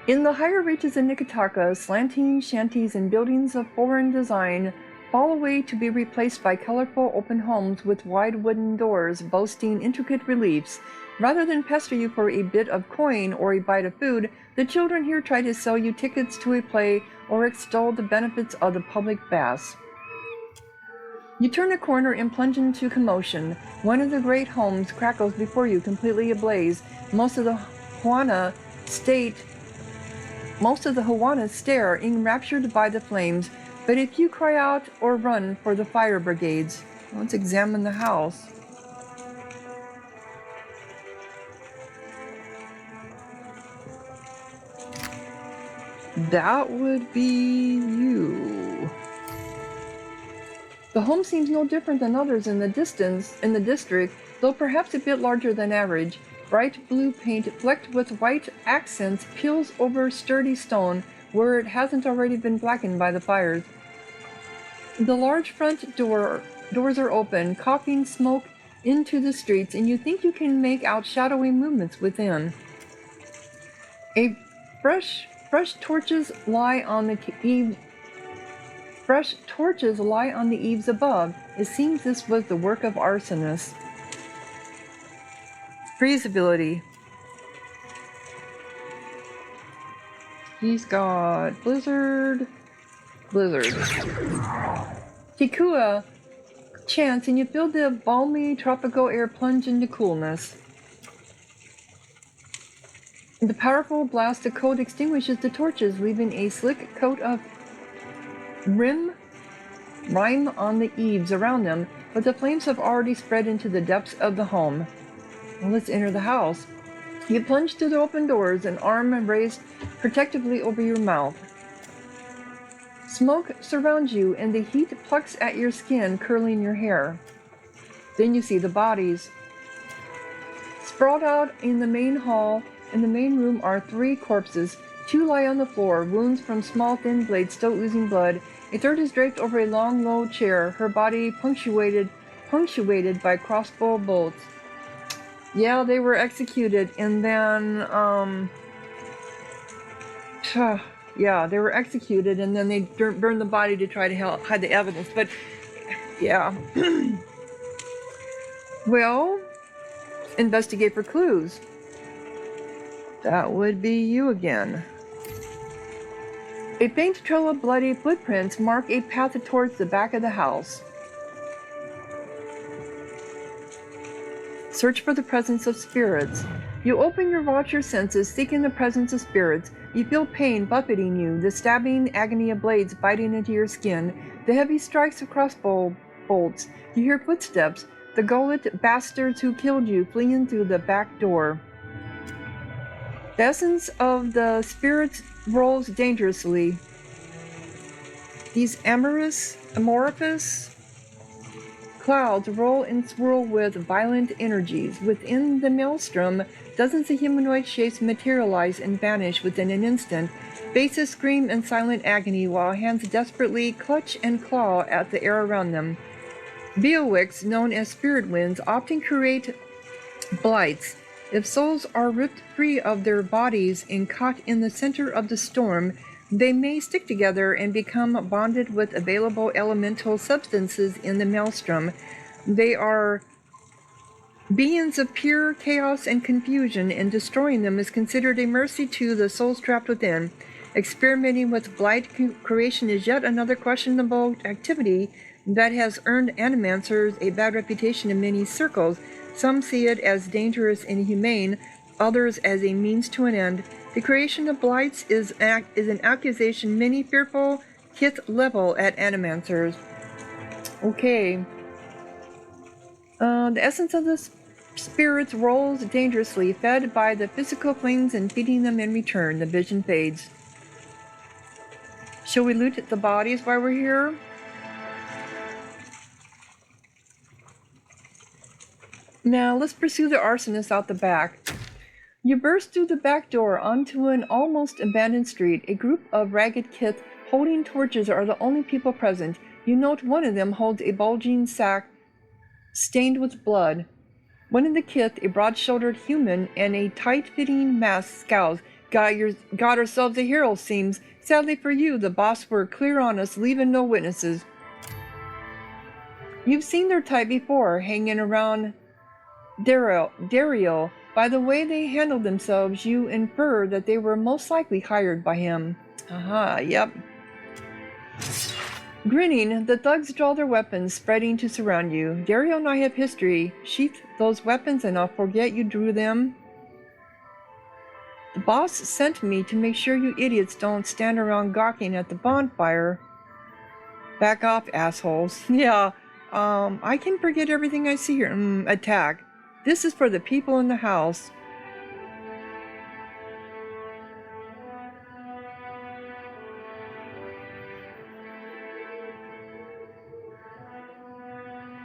Speaker 1: In the higher reaches of Nikitaka, slanting shanties and buildings of foreign design fall away to be replaced by colorful open homes with wide wooden doors boasting intricate reliefs. Rather than pester you for a bit of coin or a bite of food, the children here try to sell you tickets to a play or extol the benefits of the public baths. You turn a corner and plunge into commotion. One of the great homes crackles before you, completely ablaze. Most of the Hwana stare, enraptured by the flames. But if you cry out or run for the fire brigades, let's examine the house. That would be you. The home seems no different than others in the district, though perhaps a bit larger than average. Bright blue paint flecked with white accents peels over sturdy stone where it hasn't already been blackened by the fires. The large front doors are open, coughing smoke into the streets, and you think you can make out shadowy movements within. Fresh torches lie on the eaves above. It seems this was the work of arsonists. Freeze ability. He's got Blizzard. Tikua chants, and you feel the balmy tropical air plunge into coolness. The powerful blast of cold extinguishes the torches, leaving a slick coat of rime on the eaves around them, but the flames have already spread into the depths of the home. Well, let's enter the house. You plunge through the open doors, an arm raised protectively over your mouth. Smoke surrounds you, and the heat plucks at your skin, curling your hair. Then you see the bodies. Sprawled out in the main hall, in the main room are 3 corpses. 2 lie on the floor, wounds from small thin blades still oozing blood. A third is draped over a long, low chair, her body punctuated by crossbow bolts. Yeah, they were executed, and then, yeah, they were executed, and then they burned the body to try to hide the evidence, but, yeah. Well, investigate for clues. That would be you again. A faint trail of bloody footprints mark a path towards the back of the house. Search for the presence of spirits. You open your watcher senses, seeking the presence of spirits. You feel pain buffeting you, the stabbing agony of blades biting into your skin, the heavy strikes of crossbow bolts. You hear footsteps, the gullet bastards who killed you fleeing through the back door. The essence of the spirits rolls dangerously. These amorphous clouds roll and swirl with violent energies. Within the maelstrom, dozens of humanoid shapes materialize and vanish within an instant. Faces scream in silent agony while hands desperately clutch and claw at the air around them. Beowicks, known as spirit winds, often create blights. If souls are ripped free of their bodies and caught in the center of the storm, they may stick together and become bonded with available elemental substances in the maelstrom. They are beings of pure chaos and confusion, and destroying them is considered a mercy to the souls trapped within. Experimenting with blight creation is yet another questionable activity that has earned animancers a bad reputation in many circles. Some see it as dangerous and inhumane, others as a means to an end. The creation of blights is an accusation many fearful kith level at animancers. Okay. The essence of the spirits rolls dangerously, fed by the physical flames and feeding them in return. The vision fades. Shall we loot the bodies while we're here? Now, let's pursue the arsonist out the back. You burst through the back door onto an almost abandoned street. A group of ragged kith holding torches are the only people present. You note one of them holds a bulging sack stained with blood. One of the kith, a broad-shouldered human in a tight-fitting mask, scowls. Got ourselves a hero, seems. Sadly for you, the boss were clear on us, leaving no witnesses. You've seen their type before, hanging around Dario. By the way they handled themselves, you infer that they were most likely hired by him. Aha, yep. Grinning, the thugs draw their weapons, spreading to surround you. Dario and I have history. Sheath those weapons and I'll forget you drew them. The boss sent me to make sure you idiots don't stand around gawking at the bonfire. Back off, assholes. Yeah, I can forget everything I see here. Attack. This is for the people in the house.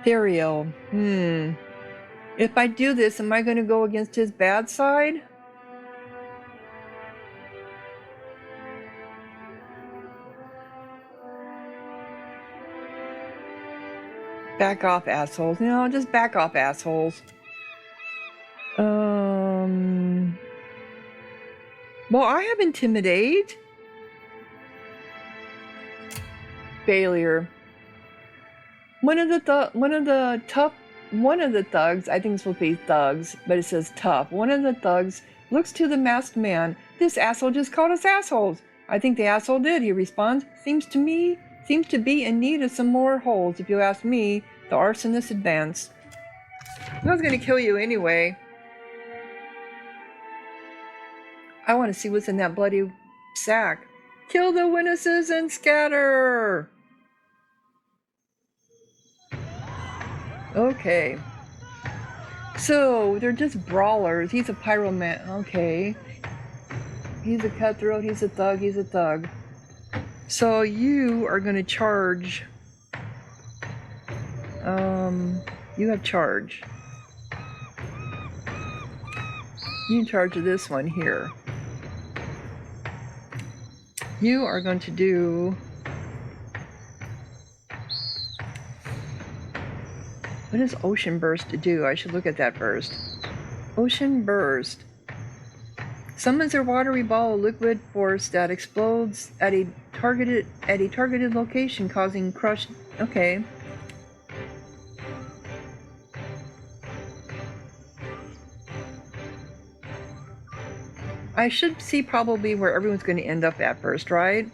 Speaker 1: Dario. If I do this, am I going to go against his bad side? Back off, assholes. No, just back off, assholes. Well, I have intimidate. Failure. One of the thugs, I think it's supposed to be thugs, but it says tough. One of the thugs looks to the masked man. This asshole just called us assholes. I think the asshole did, he responds. Seems to be in need of some more holes. If you ask me, the arsonist advanced. I was gonna kill you anyway. I want to see what's in that bloody sack. Kill the witnesses and scatter! Okay. So, they're just brawlers. He's a pyroman. Okay. He's a cutthroat, he's a thug. So, you are going to charge. You have charge. You in charge of this one here. You are going to do... What does Ocean Burst do? I should look at that first. Ocean Burst. Summons a watery ball of liquid force that explodes at a targeted location, causing crush. Okay. I should see probably where everyone's going to end up at first, right?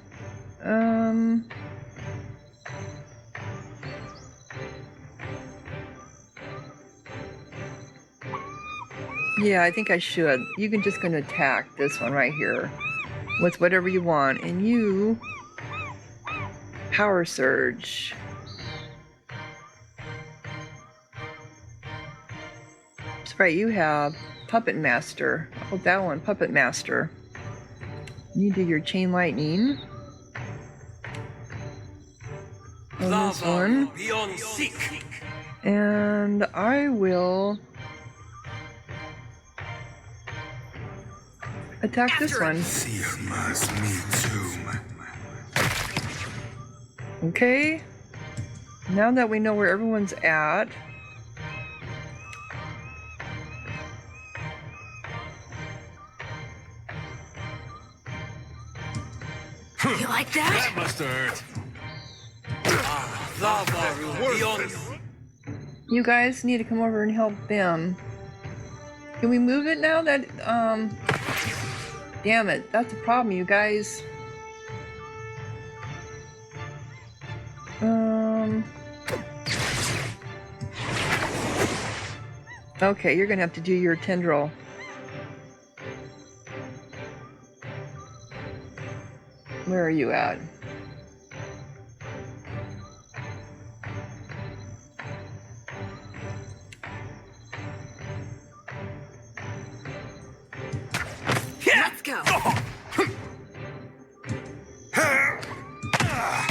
Speaker 1: Yeah, I think I should. You can just going to attack this one right here with whatever you want. And you... Power Surge. That's right, you have Puppet Master. Oh, that one, Puppet Master. You do your Chain Lightning. on this one. And I will attack this one. Okay. Now that we know where everyone's at.
Speaker 8: You like that?
Speaker 2: Must hurt.
Speaker 1: You guys need to come over and help them. Can we move it now that, damn it, that's the problem, you guys. Okay, you're gonna have to do your tendril. Where are you at?
Speaker 8: Let's go.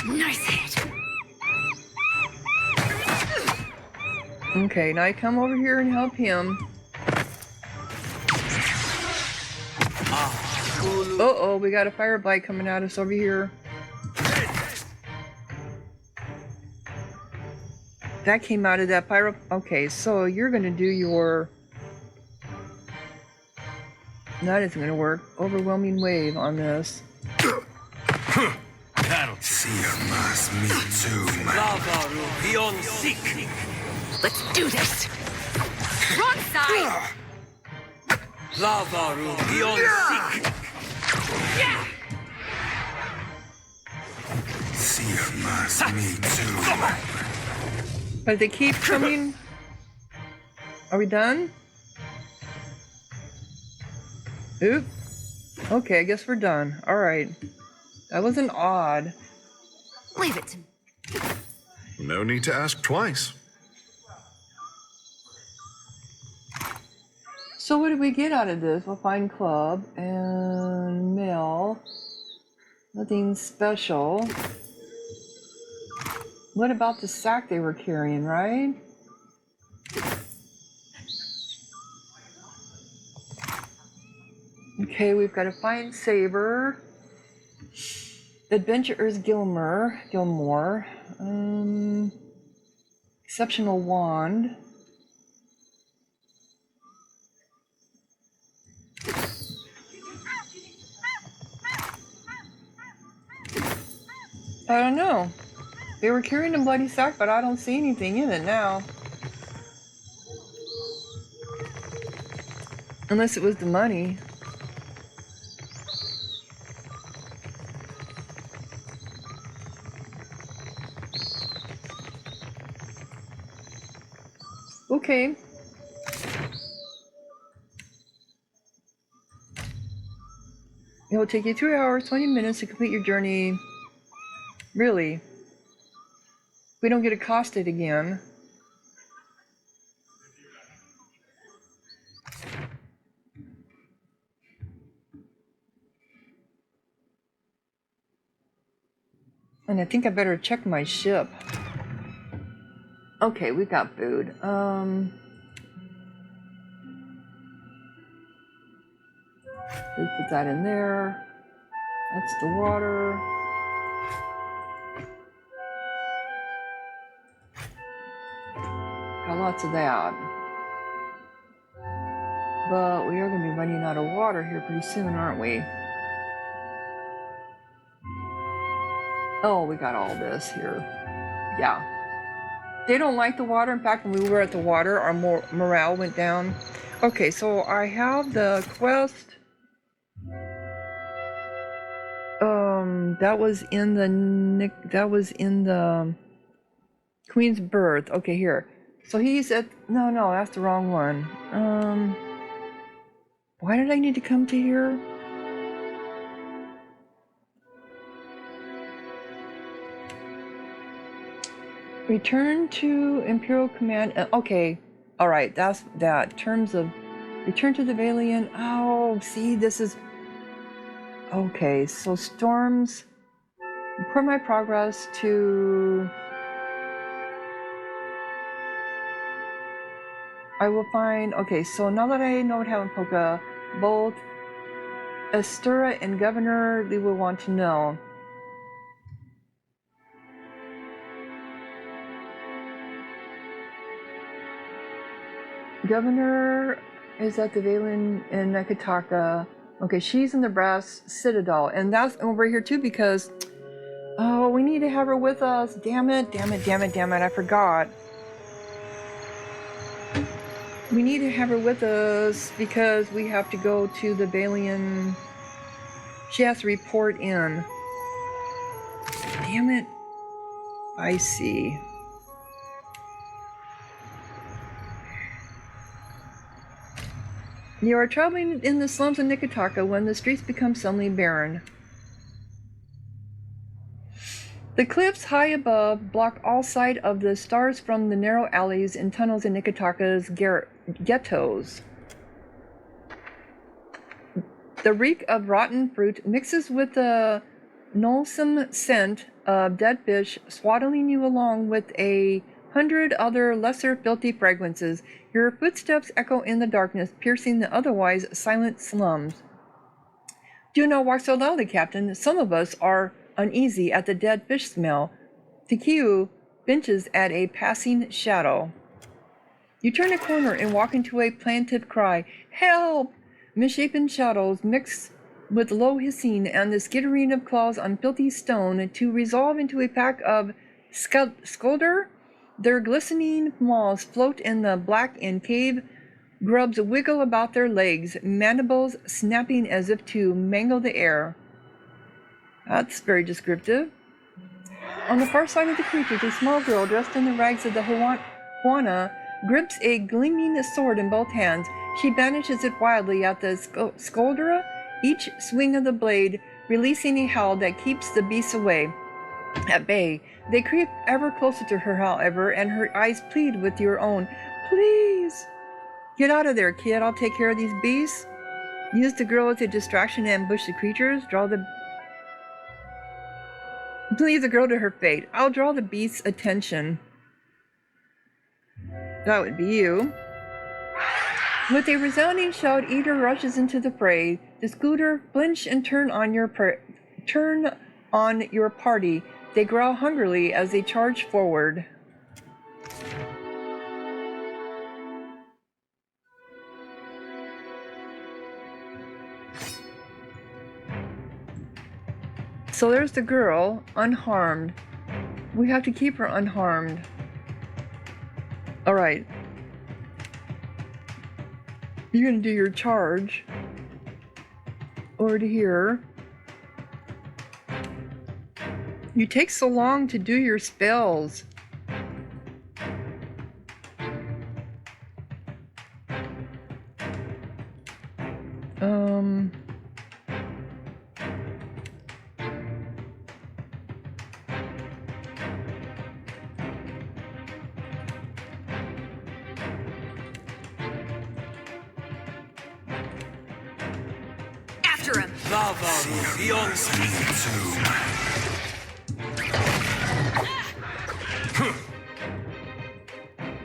Speaker 8: Nice hit.
Speaker 1: Okay, now I come over here and help him. Uh-oh, we got a fire blight coming at us over here. That came out of that pyro... Okay, so you're gonna do your... That isn't gonna work. Overwhelming wave on this.
Speaker 8: Let's do this. Wrong side. Yeah.
Speaker 1: But they keep coming. Are we done? Oop. Okay, I guess we're done. Alright. That wasn't odd.
Speaker 8: Leave it to me.
Speaker 3: No need to ask twice.
Speaker 1: So what did we get out of this? We'll find club and mail. Nothing special. What about the sack they were carrying, right? Okay, we've got to find Saber. Adventurers Gilmore. Exceptional wand. I don't know. They were carrying a bloody sack, but I don't see anything in it now. Unless it was the money. Okay. It will take you 3 hours, 20 minutes to complete your journey. Really? We don't get accosted again. And I think I better check my ship. Okay, we've got food. Let's put that in there. That's the water. Got lots of that. But we are going to be running out of water here pretty soon, aren't we? Oh, we got all this here. Yeah. They don't like the water. In fact, when we were at the water, our morale went down. Okay, so I have the quest. That was in the Queen's Birth. Okay, here. So he's at... No, that's the wrong one. Why did I need to come to here? Return to Imperial Command. Okay. Alright, that's that. Terms of... Return to the Valiant. Oh, see, this is... Okay, so storms... Report my progress to I will find. Okay, so now that I know what happened, Poca, both Astura and Governor, we will want to know. Governor is at the Valen in Nakataka. Okay, she's in the Brass Citadel, and that's over here too because, oh, we need to have her with us. Damn it, I forgot. We need to have her with us because we have to go to the Balian. She has to report in. Damn it. I see. You are traveling in the slums of Nikitaka when the streets become suddenly barren. The cliffs high above block all sight of the stars from the narrow alleys and tunnels in Nikitaka's ghettos. The reek of rotten fruit mixes with the noisome scent of dead fish, swaddling you along with 100 other lesser filthy fragrances. Your footsteps echo in the darkness, piercing the otherwise silent slums. Do not walk so loudly, Captain. Some of us are uneasy at the dead fish smell. Tikiu benches at a passing shadow. You turn a corner and walk into a plaintive cry. Help! Misshapen shadows mix with low hissing and the skittering of claws on filthy stone to resolve into a pack of skulder. Their glistening maws float in the black, and cave grubs wiggle about their legs, mandibles snapping as if to mangle the air. That's very descriptive. On the far side of the creatures, a small girl dressed in the rags of the Huana grips a gleaming sword in both hands. She banishes it wildly at the Skoldera, each swing of the blade releasing a howl that keeps the beasts away. At bay, they creep ever closer to her, however, and her eyes plead with your own. Please! Get out of there, kid. I'll take care of these beasts. Use the girl as a distraction to ambush the creatures. Leave the girl to her fate. I'll draw the beast's attention. That would be you. With a resounding shout, Eater rushes into the fray. The scooter flinch and turn on your party. They growl hungrily as they charge forward. So there's the girl, unharmed. We have to keep her unharmed. Alright. You're gonna do your charge. Over to here. You take so long to do your spells.
Speaker 8: After him!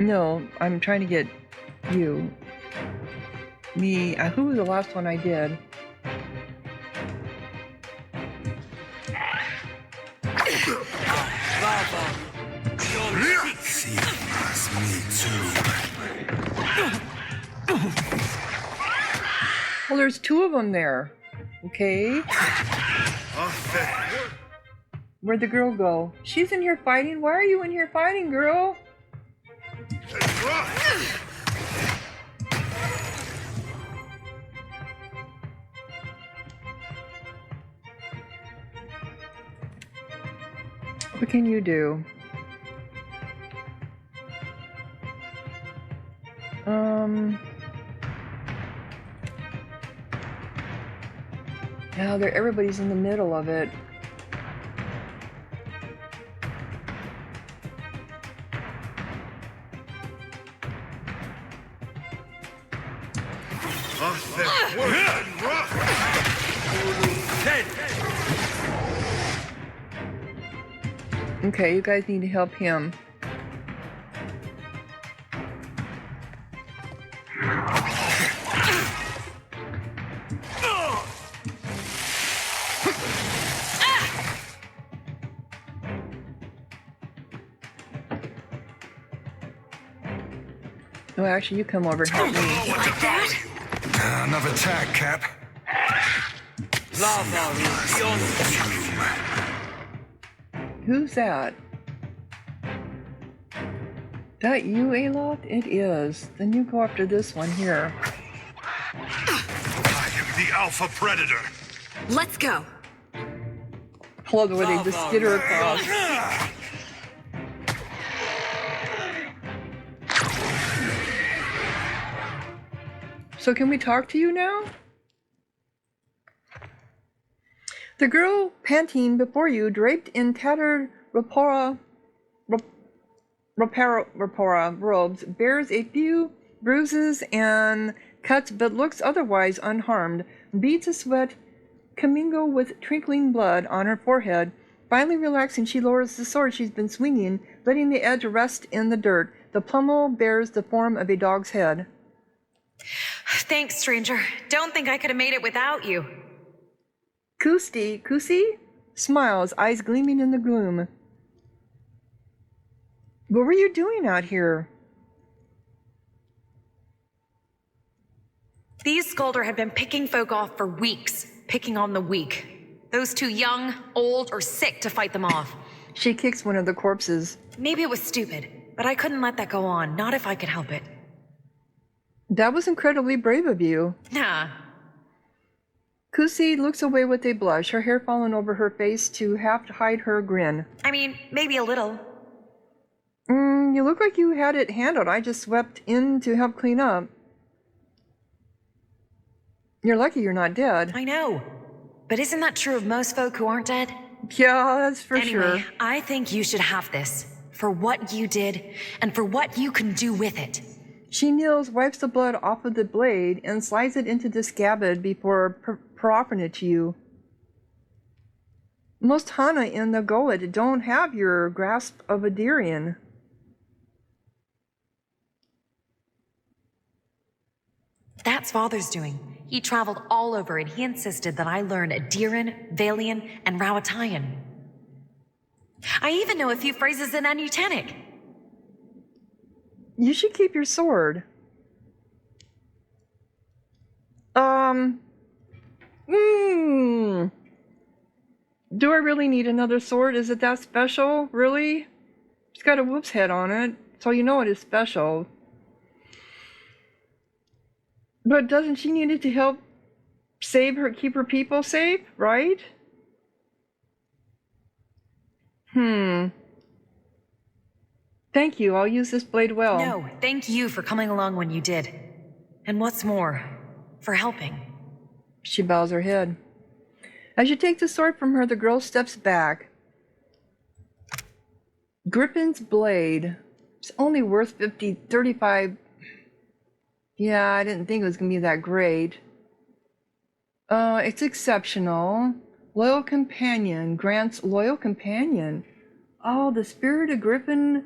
Speaker 1: No, I'm trying to get you. Me. Who was the last one I did? Well, there's two of them there. Okay. Where'd the girl go? She's in here fighting? Why are you in here fighting, girl? What can you do? Now everybody's in the middle of it. Okay, you guys need to help him. Oh, actually, you come over and help me.
Speaker 8: Like that?
Speaker 3: Another tag, Cap.
Speaker 1: Who's that? That you, Aloth? It is. Then you go after this one here.
Speaker 3: I am the Alpha Predator.
Speaker 8: Let's go.
Speaker 1: I love the way they just skid her across. So can we talk to you now? The girl panting before you, draped in tattered rapora robes, bears a few bruises and cuts but looks otherwise unharmed. Beads of sweat commingle with trickling blood on her forehead. Finally relaxing, she lowers the sword she's been swinging, letting the edge rest in the dirt. The pommel bears the form of a dog's head.
Speaker 8: Thanks, stranger. Don't think I could have made it without you.
Speaker 1: Kusi smiles, eyes gleaming in the gloom. What were you doing out here?
Speaker 8: These Skulder had been picking folk off for weeks, picking on the weak. Those too young, old, or sick to fight them off.
Speaker 1: She kicks one of the corpses.
Speaker 8: Maybe it was stupid, but I couldn't let that go on, not if I could help it.
Speaker 1: That was incredibly brave of you.
Speaker 8: Nah.
Speaker 1: Kusi looks away with a blush, her hair falling over her face to half hide her grin.
Speaker 8: I mean, maybe a little.
Speaker 1: You look like you had it handled. I just swept in to help clean up. You're lucky you're not dead.
Speaker 8: I know. But isn't that true of most folk who aren't dead?
Speaker 1: Yeah, that's for
Speaker 8: Anyway,
Speaker 1: sure.
Speaker 8: I think you should have this. For what you did, and for what you can do with it.
Speaker 1: She kneels, wipes the blood off of the blade, and slides it into the scabbard before offering it to you. Most Hana in the Gullet don't have your grasp of a Dirian.
Speaker 8: That's Father's doing. He traveled all over and he insisted that I learn Adiran, Valian, and Rawatayan. I even know a few phrases in Anutanic.
Speaker 1: You should keep your sword. Do I really need another sword? Is it that special? Really? It's got a whoop's head on it, so you know it is special. But doesn't she need it to help save her, keep her people safe, right? Thank you, I'll use this blade well.
Speaker 8: No, thank you for coming along when you did. And what's more, for helping.
Speaker 1: She bows her head. As you take the sword from her, the girl steps back. Griffin's blade. It's only worth 35. Yeah, I didn't think it was going to be that great. It's exceptional. Loyal companion. Grants loyal companion. Oh, the spirit of Griffin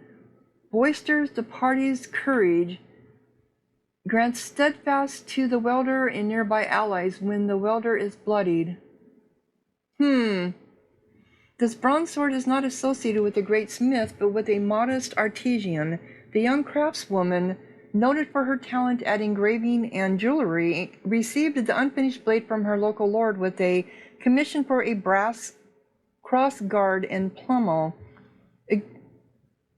Speaker 1: boisters the party's courage. Grants steadfast to the welder and nearby allies when the welder is bloodied. This bronze sword is not associated with a great smith, but with a modest artisan. The young craftswoman, noted for her talent at engraving and jewelry, received the unfinished blade from her local lord with a commission for a brass cross-guard and pommel.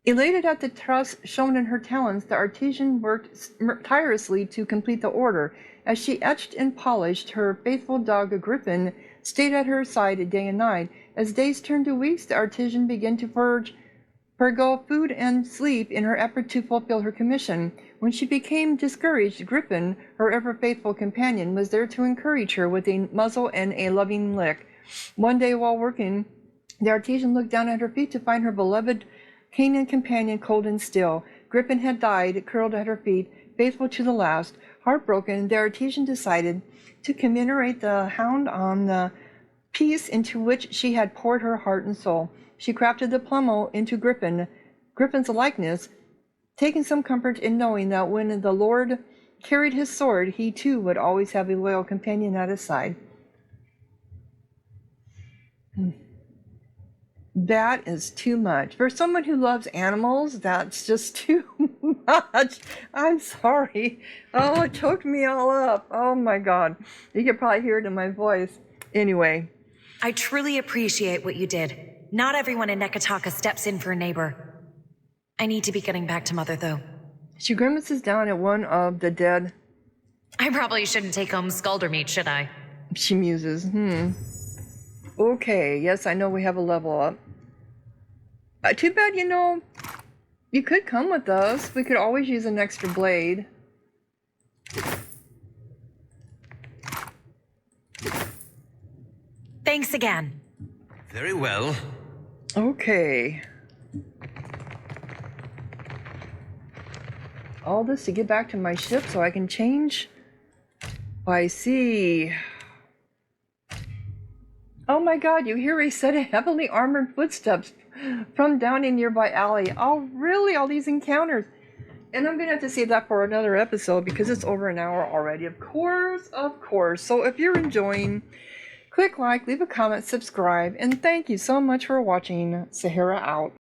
Speaker 1: Elated at the trust shown in her talents, the artisan worked tirelessly to complete the order. As she etched and polished, her faithful dog Griffin stayed at her side day and night. As days turned to weeks, the artisan began to forgo food and sleep in her effort to fulfill her commission. When she became discouraged, Griffin, her ever-faithful companion, was there to encourage her with a muzzle and a loving lick. One day while working, the artisan looked down at her feet to find her beloved Canaan companion cold and still. Griffin had died, curled at her feet, faithful to the last. Heartbroken, the artisan decided to commemorate the hound on the peace into which she had poured her heart and soul. She crafted the pommel into Griffin's likeness, taking some comfort in knowing that when the Lord carried his sword, he too would always have a loyal companion at his side. That is too much. For someone who loves animals, that's just too much. I'm sorry. Oh, it choked me all up. Oh my god. You could probably hear it in my voice. Anyway.
Speaker 8: I truly appreciate what you did. Not everyone in Nekataka steps in for a neighbor. I need to be getting back to Mother, though.
Speaker 1: She grimaces down at one of the dead.
Speaker 8: I probably shouldn't take home Skulder meat, should I?
Speaker 1: She muses. Okay, yes, I know we have a level up. Too bad, you know, you could come with us. We could always use an extra blade.
Speaker 8: Thanks again.
Speaker 6: Very well.
Speaker 1: Okay. All this to get back to my ship so I can change. I see. Oh my god, you hear a set of heavily armored footsteps from down a nearby alley. Oh really, all these encounters. And I'm gonna have to save that for another episode because it's over an hour already. Of course. So if you're enjoying, click like, leave a comment, subscribe, and thank you so much for watching. Sahara out.